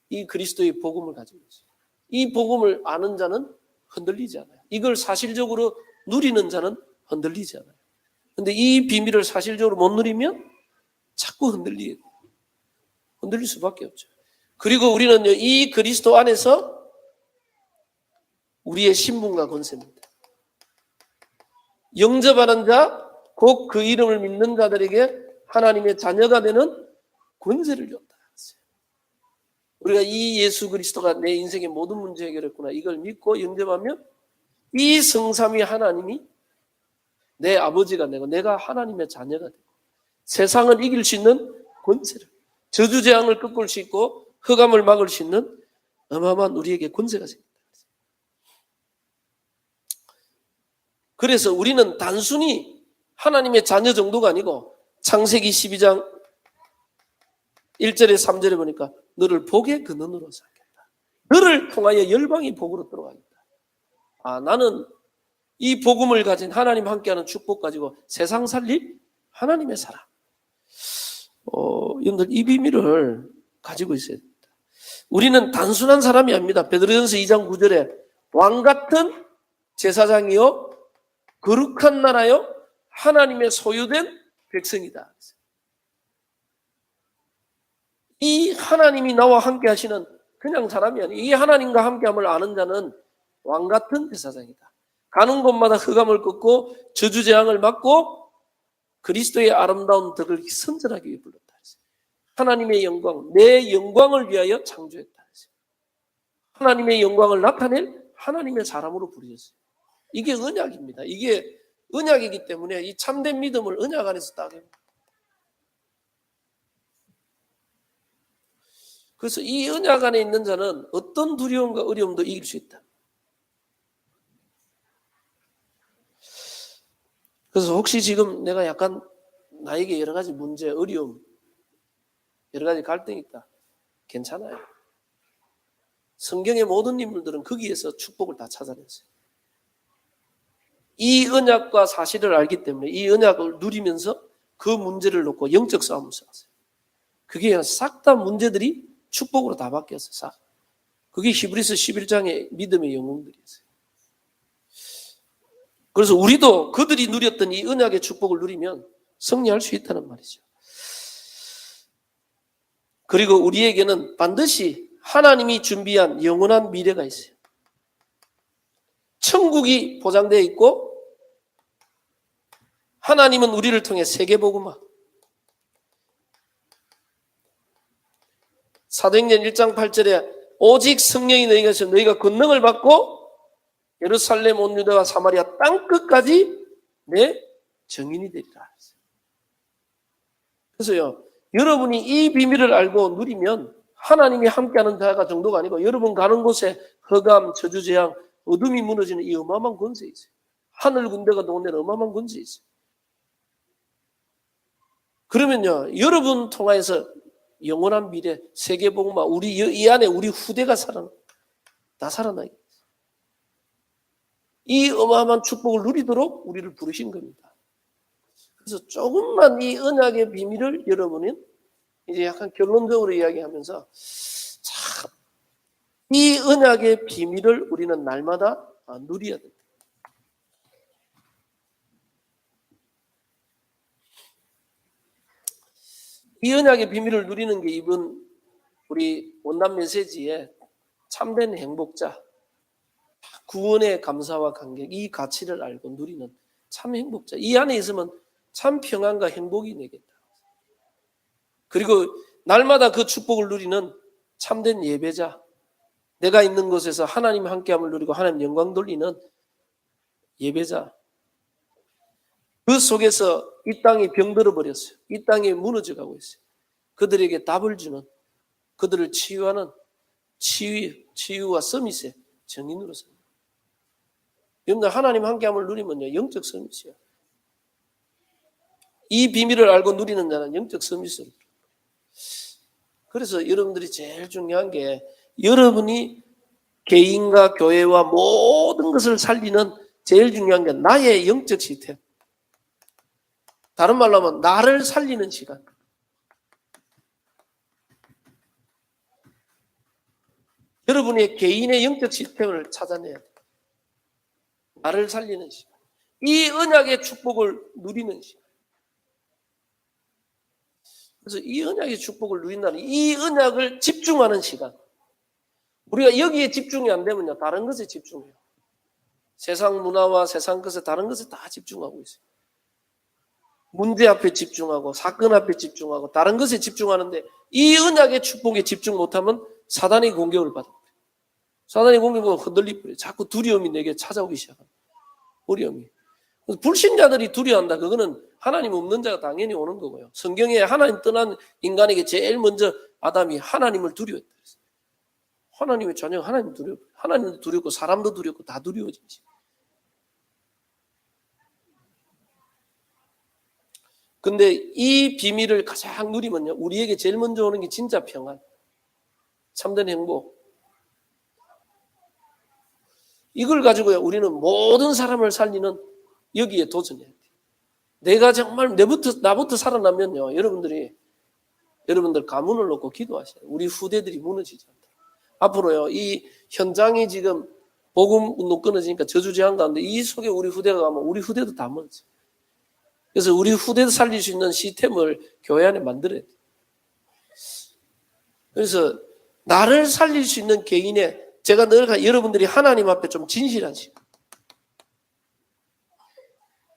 이 그리스도의 복음을 가지고 있어요. 이 복음을 아는 자는 흔들리지 않아요. 이걸 사실적으로 누리는 자는 흔들리지 않아요. 그런데 이 비밀을 사실적으로 못 누리면 자꾸 흔들릴 수밖에 없죠. 그리고 우리는 이 그리스도 안에서 우리의 신분과 권세입니다. 영접하는 자, 곧 그 이름을 믿는 자들에게 하나님의 자녀가 되는 권세를 줬다. 우리가 이 예수 그리스도가 내 인생의 모든 문제 해결했구나. 이걸 믿고 영접하면 이 성삼위 하나님이 내 아버지가 되고 내가 하나님의 자녀가 되고 세상을 이길 수 있는 권세를, 저주재앙을 꺾을 수 있고 흑암을 막을 수 있는 어마어마한 우리에게 권세가 생긴다. 그래서 우리는 단순히 하나님의 자녀 정도가 아니고 창세기 12장 1절에 3절에 보니까 너를 복의 근원으로 삼겠다. 너를 통하여 열방이 복으로 들어가겠다. 나는 이 복음을 가진 하나님 함께하는 축복 가지고 세상 살릴 하나님의 사람. 여러분들 이 비밀을 가지고 있어야 됩니다. 우리는 단순한 사람이 아닙니다. 베드로전서 2장 9절에 왕 같은 제사장이요 거룩한 나라요 하나님의 소유된 백성이다. 이 하나님이 나와 함께 하시는 그냥 사람이 아니에요. 이 하나님과 함께함을 아는 자는 왕 같은 제사장이다. 가는 곳마다 흑암을 꺾고 저주재앙을 막고 그리스도의 아름다운 덕을 선전하기 위해 불렀다. 하나님의 영광, 내 영광을 위하여 창조했다. 하나님의 영광을 나타낼 하나님의 사람으로 부르셨어요. 이게 언약입니다. 이게 언약이기 때문에 이 참된 믿음을 언약 안에서 따게 합니다. 그래서 이 언약 안에 있는 자는 어떤 두려움과 어려움도 이길 수 있다. 그래서 혹시 지금 내가 약간 나에게 여러 가지 문제, 어려움, 여러 가지 갈등이 있다. 괜찮아요. 성경의 모든 인물들은 거기에서 축복을 다 찾아냈어요. 이 언약과 사실을 알기 때문에 이 언약을 누리면서 그 문제를 놓고 영적 싸움을 싸웠어요. 그게 싹 다 문제들이 축복으로 다 바뀌었어요. 싹. 그게 히브리서 11장의 믿음의 영웅들이었어요. 그래서 우리도 그들이 누렸던 이 언약의 축복을 누리면 승리할 수 있다는 말이죠. 그리고 우리에게는 반드시 하나님이 준비한 영원한 미래가 있어요. 천국이 보장되어 있고 하나님은 우리를 통해 세계복음화, 사도행전 1장 8절에 오직 성령이 너희가 있어 너희가 권능을 받고 예루살렘 온 유다와 사마리아 땅끝까지 내 증인이 되리라. 그래서요, 여러분이 이 비밀을 알고 누리면 하나님이 함께하는 자가 정도가 아니고 여러분 가는 곳에 흑암, 저주재앙, 어둠이 무너지는 이 어마어마한 권세에 있어요. 하늘 군대가 동원되는 어마어마한 권세에 있어요. 그러면요, 여러분 통하여서 영원한 미래, 세계복음화, 우리 이 안에 우리 후대가 살아나. 다 살아나게 했어요. 이 어마어마한 축복을 누리도록 우리를 부르신 겁니다. 그래서 조금만 이 언약의 비밀을 여러분은 이제 약간 결론적으로 이야기하면서 참 이 언약의 비밀을 우리는 날마다 누려야 됩니다. 이 언약의 비밀을 누리는 게 이번 우리 원단 메시지에 참된 행복자, 구원의 감사와 감격, 이 가치를 알고 누리는 참 행복자. 이 안에 있으면 참 평안과 행복이 내겠다. 그리고 날마다 그 축복을 누리는 참된 예배자, 내가 있는 곳에서 하나님 함께함을 누리고 하나님 영광 돌리는 예배자. 그 속에서 이 땅이 병들어 버렸어요. 이 땅이 무너져 가고 있어요. 그들에게 답을 주는, 그들을 치유하는 치유와 서밋의 정인으로 삽니다. 여러분들 하나님 함께함을 누리면요, 영적 서밋이에요. 이 비밀을 알고 누리는 자는 영적 서밋으로. 그래서 여러분들이 제일 중요한 게 여러분이 개인과 교회와 모든 것을 살리는 제일 중요한 게 나의 영적 시스템. 다른 말로 하면 나를 살리는 시간. 여러분의 개인의 영적 시스템을 찾아내야 돼요. 나를 살리는 시간. 이 언약의 축복을 누리는 시간. 그래서 이 언약의 축복을 누린다는 이 언약을 집중하는 시간. 우리가 여기에 집중이 안 되면요, 다른 것에 집중해요. 세상 문화와 세상 것에 다른 것에 다 집중하고 있어요. 문제 앞에 집중하고 사건 앞에 집중하고 다른 것에 집중하는데 이 언약의 축복에 집중 못하면 사단의 공격을 받아요. 사단의 공격은 흔들리버려요. 자꾸 두려움이 내게 찾아오기 시작합니다. 어려움이. 불신자들이 두려워한다. 그거는 하나님 없는 자가 당연히 오는 거고요. 성경에 하나님 떠난 인간에게 제일 먼저 아담이 하나님을 두려워했다. 하나님의 자녀 하나님 두렵고 하나님도 두렵고 사람도 두렵고 다 두려워지지. 근데 이 비밀을 가장 누리면요, 우리에게 제일 먼저 오는 게 진짜 평안, 참된 행복. 이걸 가지고요, 우리는 모든 사람을 살리는 여기에 도전해야 돼요. 내가 정말 나부터 살아나면요, 여러분들 가문을 놓고 기도하셔요. 우리 후대들이 무너지지 않도록. 앞으로요, 이 현장이 지금 복음 운동 끊어지니까 저주제한 가운데 이 속에 우리 후대가 가면 우리 후대도 다 무너져요. 그래서 우리 후대도 살릴 수 있는 시스템을 교회 안에 만들어야 돼요. 그래서 나를 살릴 수 있는 개인의, 제가 늘 여러분들이 하나님 앞에 좀 진실한 시간,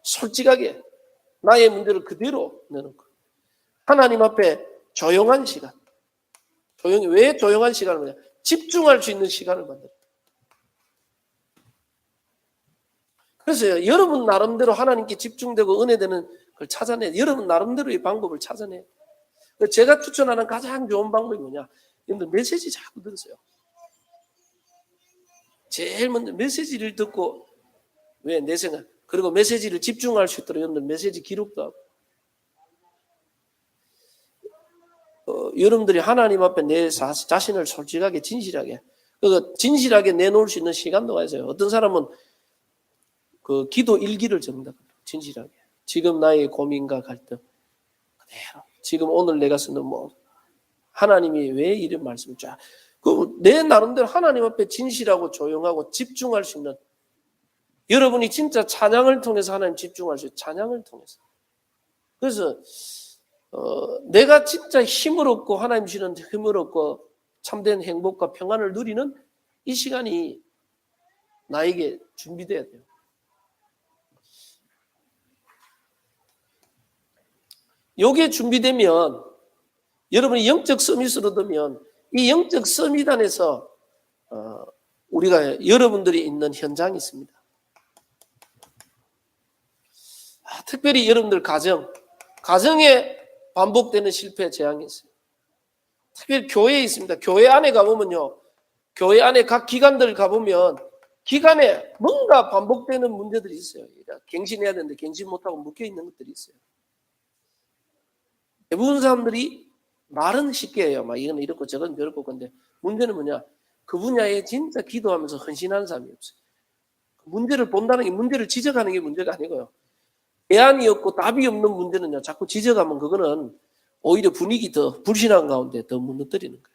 솔직하게 나의 문제를 그대로 내놓고 하나님 앞에 조용한 시간, 왜 조용한 시간을 뭐냐? 집중할 수 있는 시간을 만들어요. 그래서 여러분 나름대로 하나님께 집중되고 은혜되는 걸 찾아내요. 여러분 나름대로의 방법을 찾아내요. 제가 추천하는 가장 좋은 방법이 뭐냐? 여러분들 메시지 자꾸 들으세요. 제일 먼저 메시지를 듣고, 왜? 내 생각. 그리고 메시지를 집중할 수 있도록 여러분들 메시지 기록도 하고. 여러분들이 하나님 앞에 내 자신을 솔직하게 진실하게 내놓을 수 있는 시간도 있어요. 어떤 사람은 그 기도 일기를 적는다. 진실하게. 지금 나의 고민과 갈등 그대로. 지금 오늘 내가 쓰는 하나님이 왜 이런 말씀을 쫙. 내 나름대로 하나님 앞에 진실하고 조용하고 집중할 수 있는, 여러분이 진짜 찬양을 통해서 하나님 집중할 수 있는 찬양을 통해서. 그래서 내가 진짜 힘을 얻고 하나님 주시는 힘을 얻고 참된 행복과 평안을 누리는 이 시간이 나에게 준비돼야 돼요. 요게 준비되면 여러분이 영적 서밋으로 되면 이 영적 서밋 안에서 우리가 여러분들이 있는 현장이 있습니다. 특별히 여러분들 가정에 반복되는 실패 재앙이 있어요. 특별히 교회에 있습니다. 교회 안에 가보면요, 교회 안에 각 기관들 가보면 기관에 뭔가 반복되는 문제들이 있어요. 갱신해야 되는데 갱신 못하고 묶여있는 것들이 있어요. 대부분 사람들이 말은 쉽게 해요. 막 이건 이렇고 저건 저렇고. 근데 문제는 뭐냐? 그 분야에 진짜 기도하면서 헌신하는 사람이 없어요. 문제를 본다는 게 문제를 지적하는 게 문제가 아니고요. 대안이 없고 답이 없는 문제는요, 자꾸 지적하면 그거는 오히려 분위기 더 불신앙 가운데 더 무너뜨리는 거예요.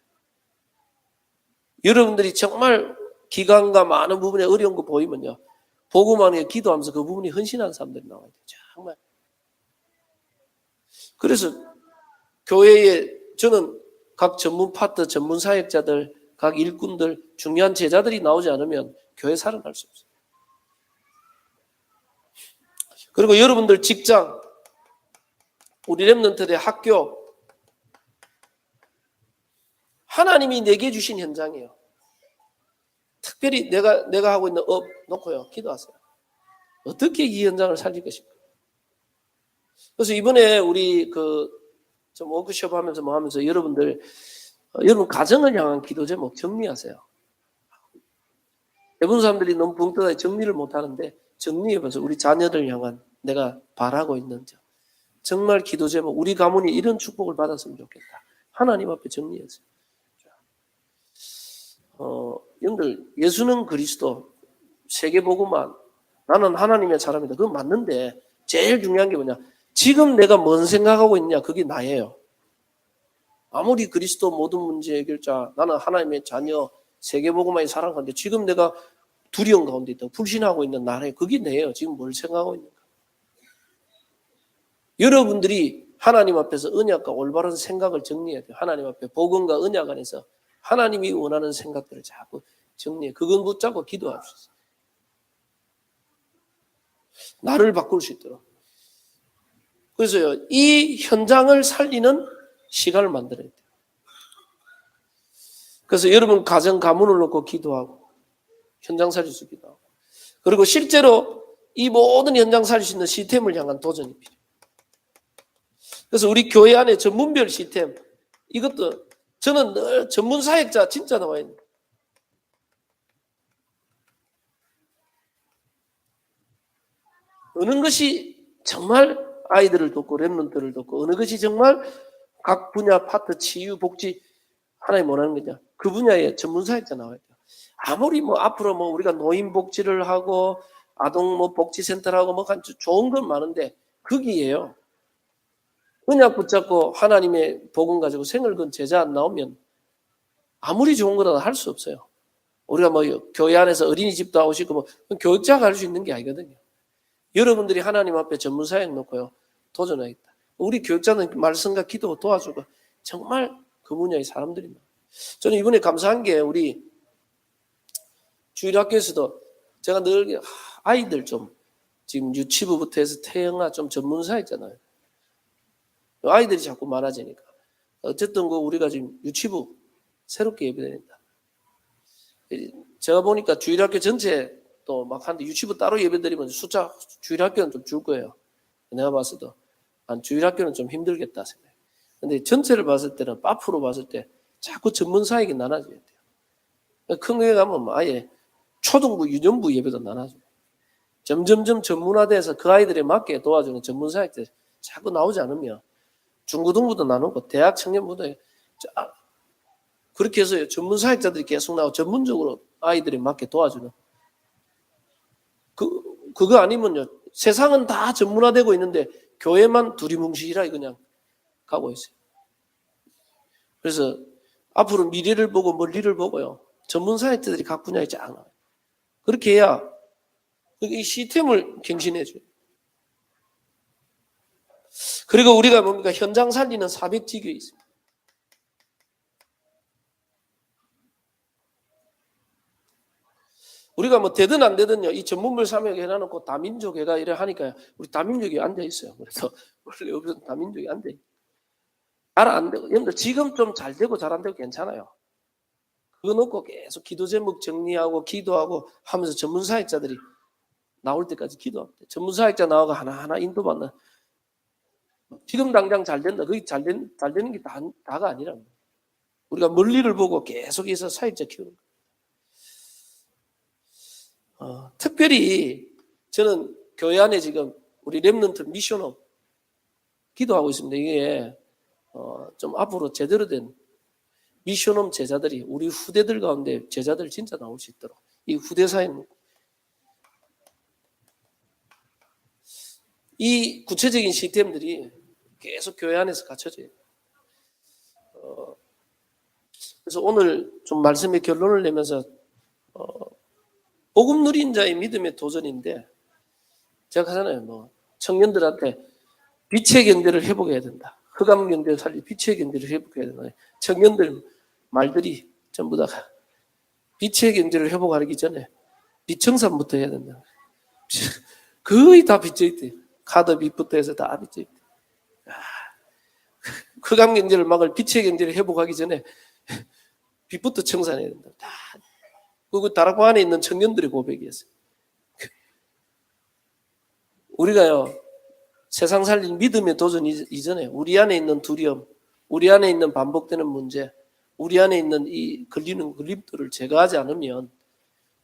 여러분들이 정말 기간과 많은 부분에 어려운 거 보이면요, 복음만 위해 기도하면서 그 부분이 헌신하는 사람들이 나와야 돼요. 정말. 그래서 교회에 저는 각 전문 파트, 전문 사역자들, 각 일꾼들, 중요한 제자들이 나오지 않으면 교회 살아날 수 없어요. 그리고 여러분들 직장, 우리 렘넌트들의 학교, 하나님이 내게 주신 현장이에요. 특별히 내가 하고 있는 업 놓고요, 기도하세요. 어떻게 이 현장을 살릴 것인가. 그래서 이번에 우리 좀 워크숍 하면서 뭐 하면서 여러분 가정을 향한 기도 제목 정리하세요. 대부분 사람들이 너무 붕 떠서 정리를 못 하는데 정리해봐서 우리 자녀들 향한 내가 바라고 있는 점. 정말 기도 제목, 우리 가문이 이런 축복을 받았으면 좋겠다. 하나님 앞에 정리했어요. 여러분들, 예수는 그리스도, 세계복음만, 나는 하나님의 사람이다. 그건 맞는데 제일 중요한 게 뭐냐? 지금 내가 뭔 생각하고 있냐? 그게 나예요. 아무리 그리스도 모든 문제 해결자, 나는 하나님의 자녀, 세계복음만이 사랑하는데 지금 내가 두려움 가운데 있다. 불신하고 있는 나라에 그게 내예요. 지금 뭘 생각하고 있는가? 여러분들이 하나님 앞에서 언약과 올바른 생각을 정리해야 돼요. 하나님 앞에 복음과 언약 안에서 하나님이 원하는 생각들을 자꾸 정리해. 그건 붙잡고 기도합시다. 나를 바꿀 수 있도록. 그래서요, 이 현장을 살리는 시간을 만들어야 돼요. 그래서 여러분 가정 가문을 놓고 기도하고 현장 살릴 수 기도하고, 그리고 실제로 이 모든 현장 살릴 수 있는 시스템을 향한 도전이 필요해요. 그래서 우리 교회 안에 전문별 시스템, 이것도 저는 늘 전문 사역자 진짜 나와 있는. 어느 것이 정말 아이들을 돕고 렘넌트를 돕고 어느 것이 정말 각 분야 파트 치유 복지 하나님 원하는 거냐, 그 분야에 전문 사역자 나와야 돼요. 아무리 앞으로 우리가 노인 복지를 하고 아동 복지센터를 하고 좋은 건 많은데 거기에요. 언약 붙잡고 하나님의 복음 가지고 생을 건 제자 안 나오면 아무리 좋은 거라도 할 수 없어요. 우리가 교회 안에서 어린이집도 하고 싶고 교육자가 할 수 있는 게 아니거든요. 여러분들이 하나님 앞에 전문 사역 놓고요, 도전하겠다. 우리 교육자는 말씀과 기도 도와주고 정말 그 분야의 사람들입니다. 저는 이번에 감사한 게 우리 주일학교에서도 제가 늘 아이들 좀 지금 유치부부터 해서 태영아 좀 전문 사역잖아요. 아이들이 자꾸 많아지니까 어쨌든 우리가 지금 유치부 새롭게 예배드린다. 제가 보니까 주일학교 전체 또 하는데 유치부 따로 예배드리면 숫자 주일학교는 좀 줄 거예요. 내가 봤을 때 주일학교는 좀 힘들겠다 생각해요. 근데 전체를 봤을 때는 앞으로 봤을 때 자꾸 전문 사역이 나눠져야 돼요. 큰 교회 가면 아예 초등부, 유년부 예배도 나눠줘요. 점점점 전문화돼서 그 아이들에 맞게 도와주는 전문 사역들 자꾸 나오지 않으면 중고등부도 나누고 대학 청년부도 그렇게 해서 전문 사역자들이 계속 나오고 전문적으로 아이들에 맞게 도와주는, 그거 아니면요, 세상은 다 전문화되고 있는데 교회만 두리뭉실하게 그냥 가고 있어요. 그래서 앞으로 미래를 보고 멀리를 보고요, 전문 사역자들이 각 분야에 쫙 나와요. 그렇게 해야 이 시스템을 갱신해줘요. 그리고 우리가 현장 살리는 400지교에 있습니다. 우리가 되든 안 되든요, 이 전문별 사역 해놔놓고 다민족회가 이래 하니까 우리 다민족이 앉아있어요. 그래서 원래 없어도 다민족이 앉아있어요. 잘 안 되고, 여러분들 지금 좀 잘 되고 잘 안 되고 괜찮아요. 그거 놓고 계속 기도 제목 정리하고 기도하고 하면서 전문 사역자들이 나올 때까지 기도합니다. 전문 사역자 나와가 하나하나 인도받는. 지금 당장 잘 된다. 그게 잘 되는 게 다가 아니라는 거예요. 우리가 멀리를 보고 계속해서 사역자 키우는 거예요. 특별히 저는 교회 안에 지금 우리 렘넌트 미션업 기도하고 있습니다. 이게 좀 앞으로 제대로 된, 미션홈 제자들이 우리 후대들 가운데 제자들 진짜 나올 수 있도록 이 후대사에는 이 구체적인 시스템들이 계속 교회 안에서 갖춰져요. 그래서 오늘 좀 말씀의 결론을 내면서 복음 누린 자의 믿음의 도전인데 제가 하잖아요. 뭐 청년들한테 빛의 견디를 회복해야 된다. 흑암 견디를 살리 빛의 견디를 회복해야 된다. 청년들 말들이 전부 다 빛의 견디를 회복하기 전에 빛청산부터 해야 된다. 거의 다 빚져 있대. 카드 빚부터 해서 다 빚져 있대. 흑암 견디를 막을 빛의 견디를 회복하기 전에 빚부터 청산해야 된다. 다. 그 다락방 안에 있는 청년들의 고백이었어요. 우리가요, 세상 살린 믿음의 도전 이전에 우리 안에 있는 두려움, 우리 안에 있는 반복되는 문제, 우리 안에 있는 이 걸리는 걸림돌을 제거하지 않으면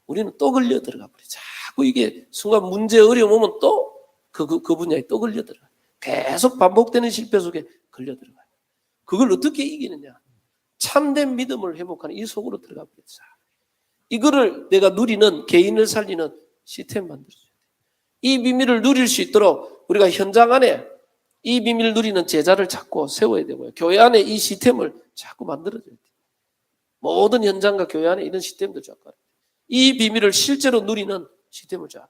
우리는 또 걸려 들어가 버려. 자꾸 이게 순간 문제 어려움 오면 또 그 분야에 또 걸려 들어가. 계속 반복되는 실패 속에 걸려 들어가요. 그걸 어떻게 이기느냐? 참된 믿음을 회복하는 이 속으로 들어가 버렸어. 이거를 내가 누리는 개인을 살리는 시스템 만들어줘야 돼. 이 비밀을 누릴 수 있도록 우리가 현장 안에 이 비밀을 누리는 제자를 찾고 세워야 되고요. 교회 안에 이 시스템을 자꾸 만들어줘야 돼. 모든 현장과 교회 안에 이런 시스템들 자꾸 이 비밀을 실제로 누리는 시스템을 자꾸.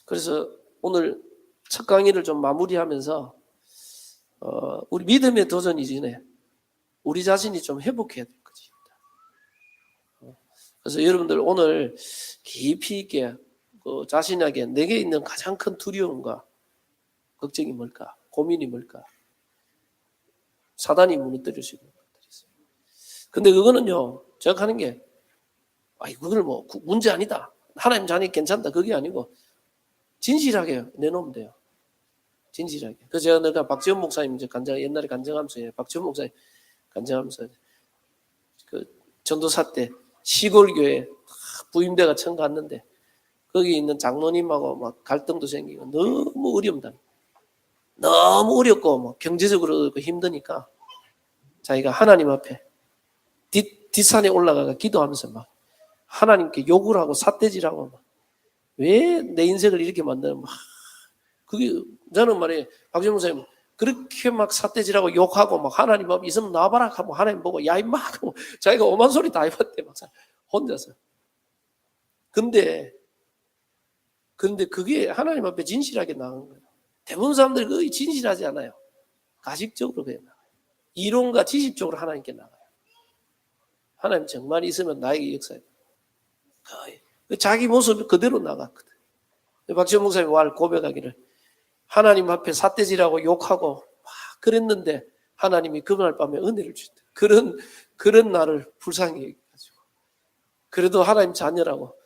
그래서 오늘 첫 강의를 좀 마무리하면서 우리 믿음의 도전 이전에 우리 자신이 좀 회복해야 될 것입니다. 그래서 여러분들 오늘 깊이 있게 자신에게 내게 있는 가장 큰 두려움과 걱정이 뭘까? 고민이 뭘까? 사단이 무너뜨릴 수 있는 것들이 있어요. 근데 그거는요, 제가 하는 게, 그걸 뭐 문제 아니다. 하나님 자녀 괜찮다. 그게 아니고 진실하게 내놓으면 돼요. 진실하게. 그래서 제가 내가 박지원 목사님 이제 옛날에 간증하면서 박지원 목사님 간증하면서 그 전도사 때 시골 교회 부임대가 처음 갔는데 거기 있는 장로님하고 막 갈등도 생기고 너무 어렵다. 너무 어렵고 뭐 경제적으로 힘드니까 자기가 하나님 앞에 뒷산에 올라가가 기도하면서 막 하나님께 욕을 하고 삿대질하고 막 왜 내 인생을 이렇게 만드는 막 그게 저는 말이에요. 박지원 목사님 그렇게 막 삿대질하고 욕하고 막 하나님 앞에 있으면 나와봐라 하고 하나님 보고 야 임마 하고 자기가 오만 소리 다 해봤대 막 혼자서. 근데 그게 하나님 앞에 진실하게 나간 거예요. 대부분 사람들이 거의 진실하지 않아요. 가식적으로 그냥 나가요. 이론과 지식적으로 하나님께 나가요. 하나님 정말 있으면 나에게 역사해요. 거의 자기 모습 그대로 나갔거든. 박지원 목사님이 왈 고백하기를 하나님 앞에 삿대질하고 욕하고 막 그랬는데 하나님이 그날 밤에 은혜를 주셨다. 그런 나를 불쌍히 여겨가지고 그래도 하나님 자녀라고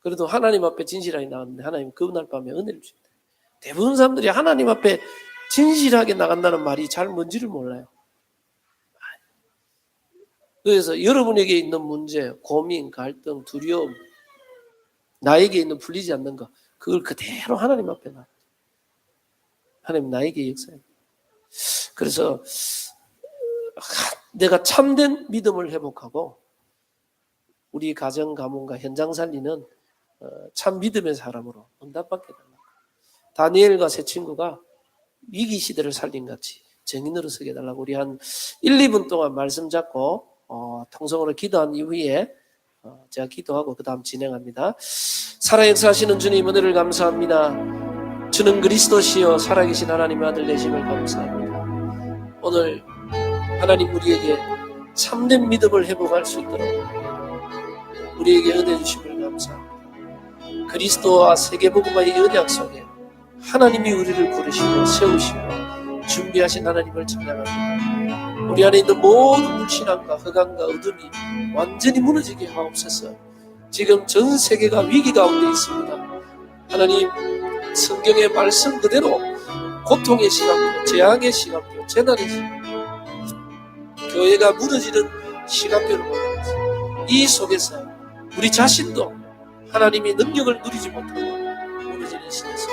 그래도 하나님 앞에 진실하게 나왔는데 하나님 그날 밤에 은혜를 주셨다. 대부분 사람들이 하나님 앞에 진실하게 나간다는 말이 잘 뭔지를 몰라요. 그래서 여러분에게 있는 문제, 고민, 갈등, 두려움, 나에게 있는 풀리지 않는 것, 그걸 그대로 하나님 앞에 놔. 하나님 나에게 역사해. 그래서 내가 참된 믿음을 회복하고 우리 가정, 가문과 현장 살리는 참 믿음의 사람으로 응답받게 달라고. 다니엘과 세 친구가 위기 시대를 살린 같이 정인으로 서게 달라고 우리 한 1, 2분 동안 말씀 잡고 통성으로 기도한 이후에 제가 기도하고 그 다음 진행합니다. 살아 역사하시는 주님 은혜를 감사합니다. 주는 그리스도시여 살아계신 하나님의 아들 되심을 감사합니다. 오늘 하나님 우리에게 참된 믿음을 회복할 수 있도록 우리에게 은혜 주심을 감사합니다. 그리스도와 세계복음화의 언약 속에 하나님이 우리를 부르시고 세우시고 준비하신 하나님을 찬양합니다. 우리 안에 있는 모든 불신앙과 흑암과 어둠이 완전히 무너지게 하옵소서. 지금 전 세계가 위기 가운데 있습니다. 하나님 성경의 말씀 그대로 고통의 시간표, 재앙의 시간표, 재난의 시간표, 교회가 무너지는 시간표를 보면서 이 속에서 우리 자신도 하나님의 능력을 누리지 못하고 무너지는 시대에서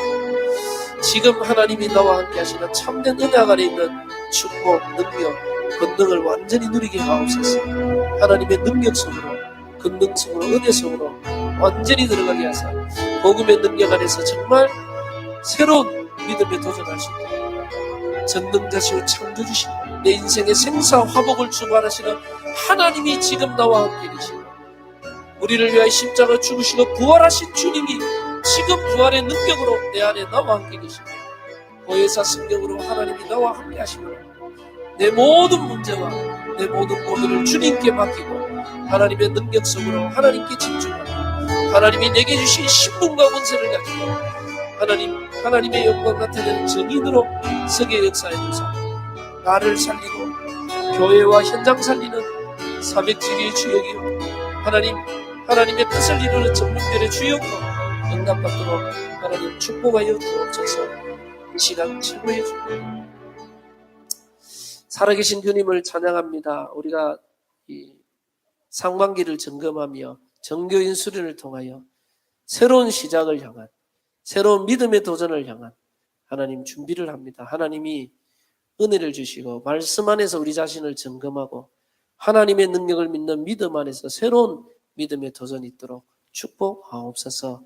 지금 하나님이 나와 함께 하시는 참된 은혜 안에 있는 축복, 능력, 권능을 완전히 누리게 하옵소서. 하나님의 능력 속으로, 권능 속으로, 은혜 속으로 완전히 들어가게 하사 복음의 능력 안에서 정말 새로운 믿음에 도전할 수 있도록 전능자시오 창조주시고 내 인생의 생사 화복을 주관하시는 하나님이 지금 나와 함께 계시고 우리를 위하여 십자가 죽으시고 부활하신 주님이 지금 부활의 능력으로 내 안에 나와 함께 계시고 보혜사 성령으로 하나님이 나와 함께 하시고 내 모든 문제와 내 모든 고민을 주님께 맡기고 하나님의 능력 속으로 하나님께 집중하고 하나님이 내게 주신 신분과 권세를 가지고 하나님의 영광 나타내는 증인으로 세계 역사에 주사 나를 살리고 교회와 현장 살리는 사백지기의 주역이요 하나님의 뜻을 이루는 전문별의 주역으로 응답받도록 하나님 축복하여 주옵소서. 이 시간 최고의 주님 살아계신 주님을 찬양합니다. 우리가 이 상반기를 점검하며 정교인 수련을 통하여 새로운 시작을 향한 새로운 믿음의 도전을 향한 하나님 준비를 합니다. 하나님이 은혜를 주시고 말씀 안에서 우리 자신을 점검하고 하나님의 능력을 믿는 믿음 안에서 새로운 믿음의 도전이 있도록 축복하옵소서.